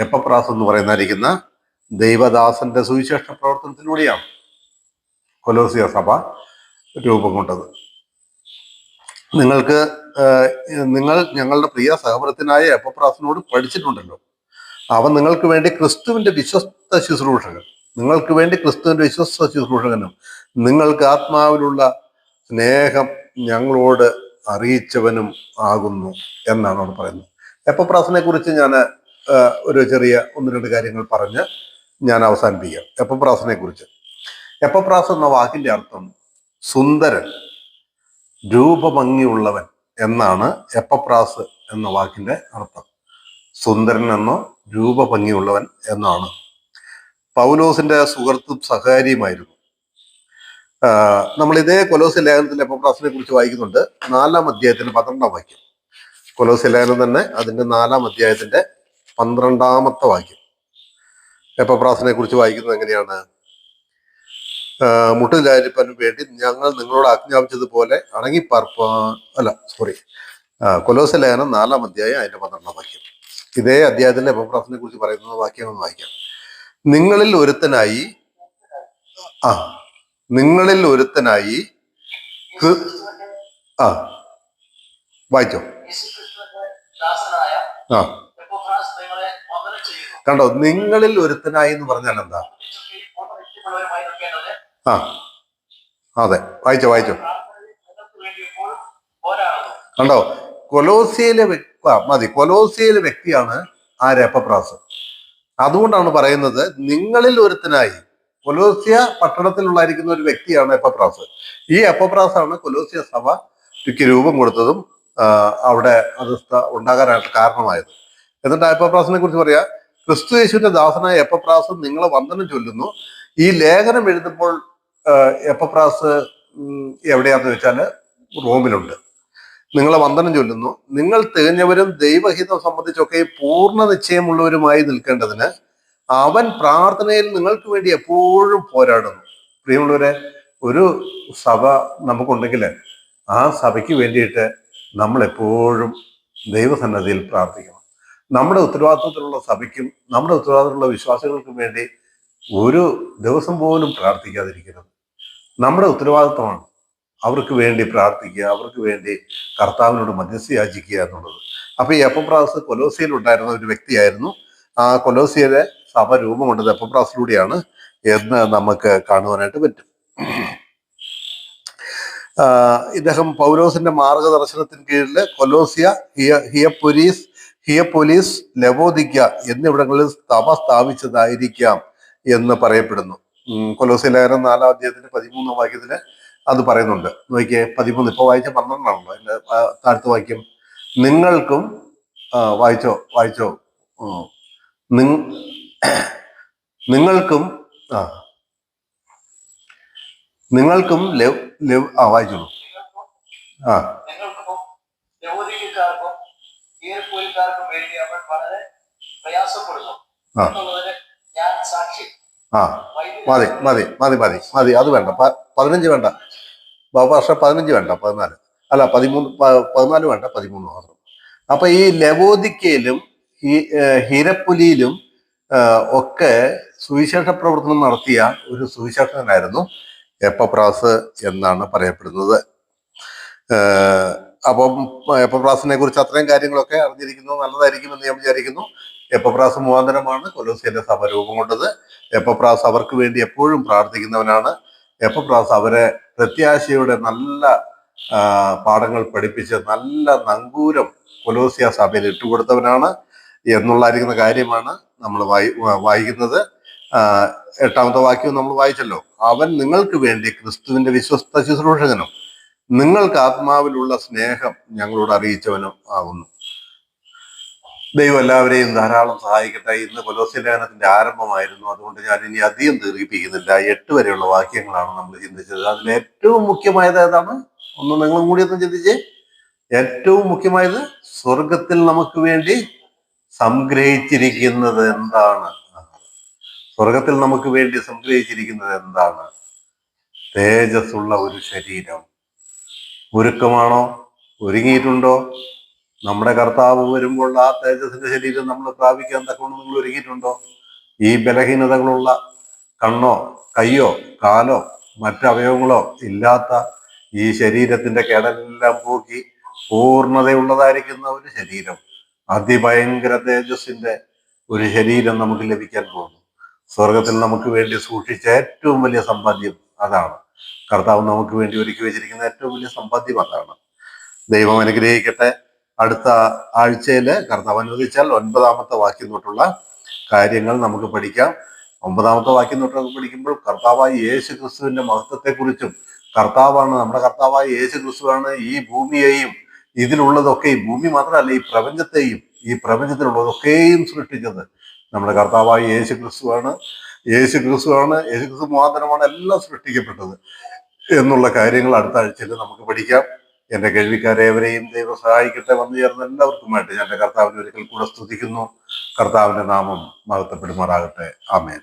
എപ്പഫ്രാസ് എന്ന് പറയുന്നതായിരിക്കുന്ന ദൈവദാസന്റെ സുവിശേഷ പ്രവർത്തനത്തിലൂടെയാണ് കൊലോസിയ സഭ രൂപം കൊണ്ടത്. നിങ്ങൾ ഞങ്ങളുടെ പ്രിയ സഹോദരത്തിനായ എപ്പഫ്രാസിനോട് പഠിച്ചിട്ടുണ്ടല്ലോ. അവൻ നിങ്ങൾക്ക് വേണ്ടി ക്രിസ്തുവിന്റെ വിശ്വസ്ത ശുശ്രൂഷകൻ, നിങ്ങൾക്ക് വേണ്ടി ക്രിസ്തുവിന്റെ വിശ്വസ്ത ശുശ്രൂഷകനും നിങ്ങൾക്ക് ആത്മാവിലുള്ള സ്നേഹം ഞങ്ങളോട് അറിയിച്ചവനും ആകുന്നു എന്നാണ് അവിടെ പറയുന്നത്. എപ്പഫ്രാസിനെ കുറിച്ച് ഞാൻ ഒരു ചെറിയ 1-2 കാര്യങ്ങൾ പറഞ്ഞ് ഞാൻ അവസാനിപ്പിക്കാം. എപ്പഫ്രാസിനെ കുറിച്ച്. എപ്പഫ്രാസ് എന്ന വാക്കിന്റെ അർത്ഥം സുന്ദരൻ, രൂപഭംഗിയുള്ളവൻ എന്നാണ് എപ്പഫ്രാസ് എന്ന വാക്കിന്റെ അർത്ഥം. സുന്ദരൻ എന്നോ രൂപഭംഗിയുള്ളവൻ എന്നാണ്. പൗലോസിന്റെ സുഹൃത്തും സഹകാരിയുമായിരുന്നു. നമ്മൾ ഇതേ കൊലോസ്യ ലേഖനത്തിൽ എപ്പഫ്രാസിനെ കുറിച്ച് വായിക്കുന്നുണ്ട്. 4-ാം അധ്യായത്തിന്റെ 12-ാം വാക്യം. കൊലോസ്യ ലേഖനം തന്നെ അതിന്റെ 4-ാം അധ്യായത്തിന്റെ 12-ാമത്തെ വാക്യം. എപ്പഫ്രാസിനെ കുറിച്ച് വായിക്കുന്നത് എങ്ങനെയാണ്? മുട്ടിലായിരിക്കാനും വേണ്ടി ഞങ്ങൾ നിങ്ങളോട് ആജ്ഞാപിച്ചതുപോലെ കൊലോസ്യ ലേഖനം 4-ാം അധ്യായം അതിന്റെ 12-ാം വാക്യം. ഇതേ അധ്യായത്തിന്റെ എപ്പഫ്രാസിനെ കുറിച്ച് പറയുന്ന വാക്യം ഒന്ന് വായിക്കാം. നിങ്ങളിൽ ഒരുത്തനായി വായിച്ചോ. കണ്ടോ, നിങ്ങളിൽ ഒരുത്തനായി എന്ന് പറഞ്ഞാൽ എന്താ? അതെ, വായിച്ചോ. കണ്ടോ, കൊലോസ്യയിലെ വ്യക്തിയാണ് എപ്പഫ്രാസ്. അതുകൊണ്ടാണ് പറയുന്നത് നിങ്ങളിൽ ഒരുത്തനായി. കൊലോസ്യ പട്ടണത്തിലുള്ളായിരിക്കുന്ന ഒരു വ്യക്തിയാണ് എപ്പഫ്രാസ്. ഈ എപ്പഫ്രാസ് ആണ് കൊലോസ്യ സഭയ്ക്ക് രൂപം കൊടുത്തതും അവിടെ അത് ഉണ്ടാകാനായിട്ട് കാരണമായത്. എന്നിട്ട് എപ്പഫ്രാസിനെ കുറിച്ച് പറയാ, ക്രിസ്തു യേശുവിന്റെ ദാസനായ എപ്പഫ്രാസ് നിങ്ങളെ വന്ദനം ചൊല്ലുന്നു. ഈ ലേഖനം എഴുതുമ്പോൾ എപ്പഫ്രാസ് എവിടെയാന്ന് വെച്ചാല് റോമിലുണ്ട്. നിങ്ങളെ വന്ദനം ചൊല്ലുന്നു. നിങ്ങൾ തികഞ്ഞവരും ദൈവഹിതം സംബന്ധിച്ചൊക്കെ പൂർണ്ണ നിശ്ചയമുള്ളവരുമായി നിൽക്കേണ്ടതിന് അവൻ പ്രാർത്ഥനയിൽ നിങ്ങൾക്ക് വേണ്ടി എപ്പോഴും പോരാടുന്നു. പ്രിയമുള്ളവരെ, ഒരു സഭ നമുക്കുണ്ടെങ്കിൽ ആ സഭയ്ക്ക് വേണ്ടിയിട്ട് നമ്മൾ എപ്പോഴും ദൈവസന്നദ്ധിയിൽ പ്രാർത്ഥിക്കണം. നമ്മുടെ ഉത്തരവാദിത്വത്തിലുള്ള സഭയ്ക്കും നമ്മുടെ ഉത്തരവാദിത്തമുള്ള വിശ്വാസികൾക്കും വേണ്ടി ഒരു ദിവസം പോലും പ്രാർത്ഥിക്കാതിരിക്കരുത്. നമ്മുടെ ഉത്തരവാദിത്വമാണ് അവർക്ക് വേണ്ടി പ്രാർത്ഥിക്കുക, അവർക്ക് വേണ്ടി കർത്താവിനോട് മധ്യസ്ഥ യാചിക്കുക എന്നുള്ളത്. അപ്പൊ ഈ എപ്പഫ്രാസ് കൊലോസ്യയിൽ ഉണ്ടായിരുന്ന ഒരു വ്യക്തിയായിരുന്നു. ആ കൊലോസ്യയിലെ സഭ രൂപം കൊണ്ടത് എപ്പഫ്രാസിലൂടെയാണ് എന്ന് നമുക്ക് കാണുവാനായിട്ട് പറ്റും. ഇദ്ദേഹം പൗലോസിന്റെ മാർഗദർശനത്തിന് കീഴിൽ കൊലോസ്യ, ഹിയപ്പൊലീസ്, ലവോദിക്ക എന്നിവിടങ്ങളിൽ സഭ സ്ഥാപിച്ചതായിരിക്കാം എന്ന് പറയപ്പെടുന്നു. കൊലോസ്യ ലേഖനം 4-ാം അധ്യായത്തിന്റെ 13-ാം വാക്യത്തില് അത് പറയുന്നുണ്ട്. നോക്കിയേ, 13. ഇപ്പൊ വായിച്ച 12-ആണല്ലോ. അതിന്റെ താഴത്തെ വാക്യം നിങ്ങൾക്കും വായിച്ചോ നിങ്ങൾക്കും വായിച്ചോളൂ. മതി. അത് വേണ്ട, 15 വേണ്ട. വർഷം 15 വേണ്ട, 14 അല്ല 13, 14 വേണ്ട, 13 മാത്രം. അപ്പൊ ഈ ലവോദിക്കയിലും ഈ ഹിരപ്പുലിയിലും ഒക്കെ സുവിശേഷ പ്രവർത്തനം നടത്തിയ ഒരു സുവിശേഷകനായിരുന്നു എപ്പഫ്രാസ് എന്നാണ് പറയപ്പെടുന്നത്. അപ്പം എപ്പഫ്രാസിനെ കുറിച്ച് അത്രയും കാര്യങ്ങളൊക്കെ അറിഞ്ഞിരിക്കുന്നത് നല്ലതായിരിക്കുമെന്ന് ഞാൻ വിചാരിക്കുന്നു. എപ്പഫ്രാസ് മുഖാന്തരമാണ് കൊലോസ്യയിലെ സഭ രൂപം കൊണ്ടത്. എപ്പഫ്രാസ് അവർക്ക് വേണ്ടി എപ്പോഴും പ്രാർത്ഥിക്കുന്നവനാണ്. എപ്പഫ്രാസ് അവരെ പ്രത്യാശയുടെ നല്ല പാഠങ്ങൾ പഠിപ്പിച്ച് നല്ല നങ്കൂരം കൊലോസ്യ സഭയിൽ ഇട്ടുകൊടുത്തവനാണ് എന്നുള്ളായിരിക്കുന്ന കാര്യമാണ് നമ്മൾ വായിക്കുന്നത്. 8-ാമത്തെ വാക്യം നമ്മൾ വായിച്ചല്ലോ. അവൻ നിങ്ങൾക്ക് വേണ്ടി ക്രിസ്തുവിന്റെ വിശ്വസ്ത ശുശ്രൂഷകനും നിങ്ങൾക്ക് ആത്മാവിലുള്ള സ്നേഹം ഞങ്ങളോട് അറിയിച്ചവനും ആകുന്നു. ദൈവം എല്ലാവരെയും ധാരാളം സഹായിക്കട്ടെ. ഇന്ന് കൊലോസ്യ ലേഖനത്തിന്റെ ആരംഭമായിരുന്നു, അതുകൊണ്ട് ഞാൻ ഇനി അധികം ദീർഘിപ്പിക്കുന്നില്ല. 8 വരെയുള്ള വാക്യങ്ങളാണ് നമ്മൾ ചിന്തിച്ചത്. അതിൽ ഏറ്റവും മുഖ്യമായത് ഏതാണ്? ഒന്ന് നിങ്ങളും കൂടി ഒന്ന് ചിന്തിച്ചേ. ഏറ്റവും മുഖ്യമായത് സ്വർഗത്തിൽ നമുക്ക് വേണ്ടി സംഗ്രഹിച്ചിരിക്കുന്നത് എന്താണ്? സ്വർഗത്തിൽ നമുക്ക് വേണ്ടി സംഗ്രഹിച്ചിരിക്കുന്നത് എന്താണ്? തേജസ്സുള്ള ഒരു ശരീരം. ഒരുക്കമാണോ? ഒരുങ്ങിയിട്ടുണ്ടോ? നമ്മുടെ കർത്താവ് വരുമ്പോൾ ആ തേജസ്സിന്റെ ശരീരം നമ്മൾ പ്രാപിക്കാൻ തക്കവണ്ണം നിങ്ങൾ ഒരുങ്ങിയിട്ടുണ്ടോ? ഈ ബലഹീനതകളുള്ള കണ്ണോ കയ്യോ കാലോ മറ്റവയവങ്ങളോ ഇല്ലാത്ത ഈ ശരീരത്തിന്റെ കേടെല്ലാം പോക്കി പൂർണ്ണതയുള്ളതായിരിക്കുന്ന ഒരു ശരീരം, അതിഭയങ്കര തേജസ്സിന്റെ ഒരു ശരീരം നമുക്ക് ലഭിക്കാൻ പോകുന്നു. സ്വർഗത്തിൽ നമുക്ക് വേണ്ടി സൂക്ഷിച്ച ഏറ്റവും വലിയ സമ്പാദ്യം അതാണ്. കർത്താവ് നമുക്ക് വേണ്ടി ഒരുക്കി വെച്ചിരിക്കുന്ന ഏറ്റവും വലിയ സമ്പാദ്യം അതാണ്. ദൈവം അനുഗ്രഹിക്കട്ടെ. അടുത്ത ആഴ്ചയില് കർത്താവ് അനുവദിച്ചാൽ 9-ാമത്തെ വാക്യം തൊട്ടുള്ള കാര്യങ്ങൾ നമുക്ക് പഠിക്കാം. 9-ാമത്തെ വാക്യം തൊട്ട് പഠിക്കുമ്പോൾ കർത്താവായ യേശു ക്രിസ്തുവിന്റെ മഹത്വത്തെക്കുറിച്ചും, കർത്താവാണ്, നമ്മുടെ കർത്താവായ യേശു ക്രിസ്തുവാണ് ഈ ഭൂമിയെയും ഇതിലുള്ളതൊക്കെ, ഈ ഭൂമി മാത്രമല്ല ഈ പ്രപഞ്ചത്തെയും ഈ പ്രപഞ്ചത്തിലുള്ളതൊക്കെയും സൃഷ്ടിച്ചത് നമ്മുടെ കർത്താവായ യേശു ക്രിസ്തുവാണ്. യേശു ക്രിസ്തു മാത്രമാണ് എല്ലാം സൃഷ്ടിക്കപ്പെട്ടത് എന്നുള്ള കാര്യങ്ങൾ അടുത്ത ആഴ്ചയിൽ നമുക്ക് പഠിക്കാം. എന്റെ കേൾവിക്കാരേവരെയും ദൈവം സഹായിക്കട്ടെ. വന്നു ചേർന്ന എല്ലാവർക്കുമായിട്ട് ഞാൻ എൻ്റെ കർത്താവിനെ ഒരിക്കൽ കൂടെ സ്തുതിക്കുന്നു. കർത്താവിന്റെ നാമം മഹത്വപ്പെടുമാറാകട്ടെ. ആമേൻ.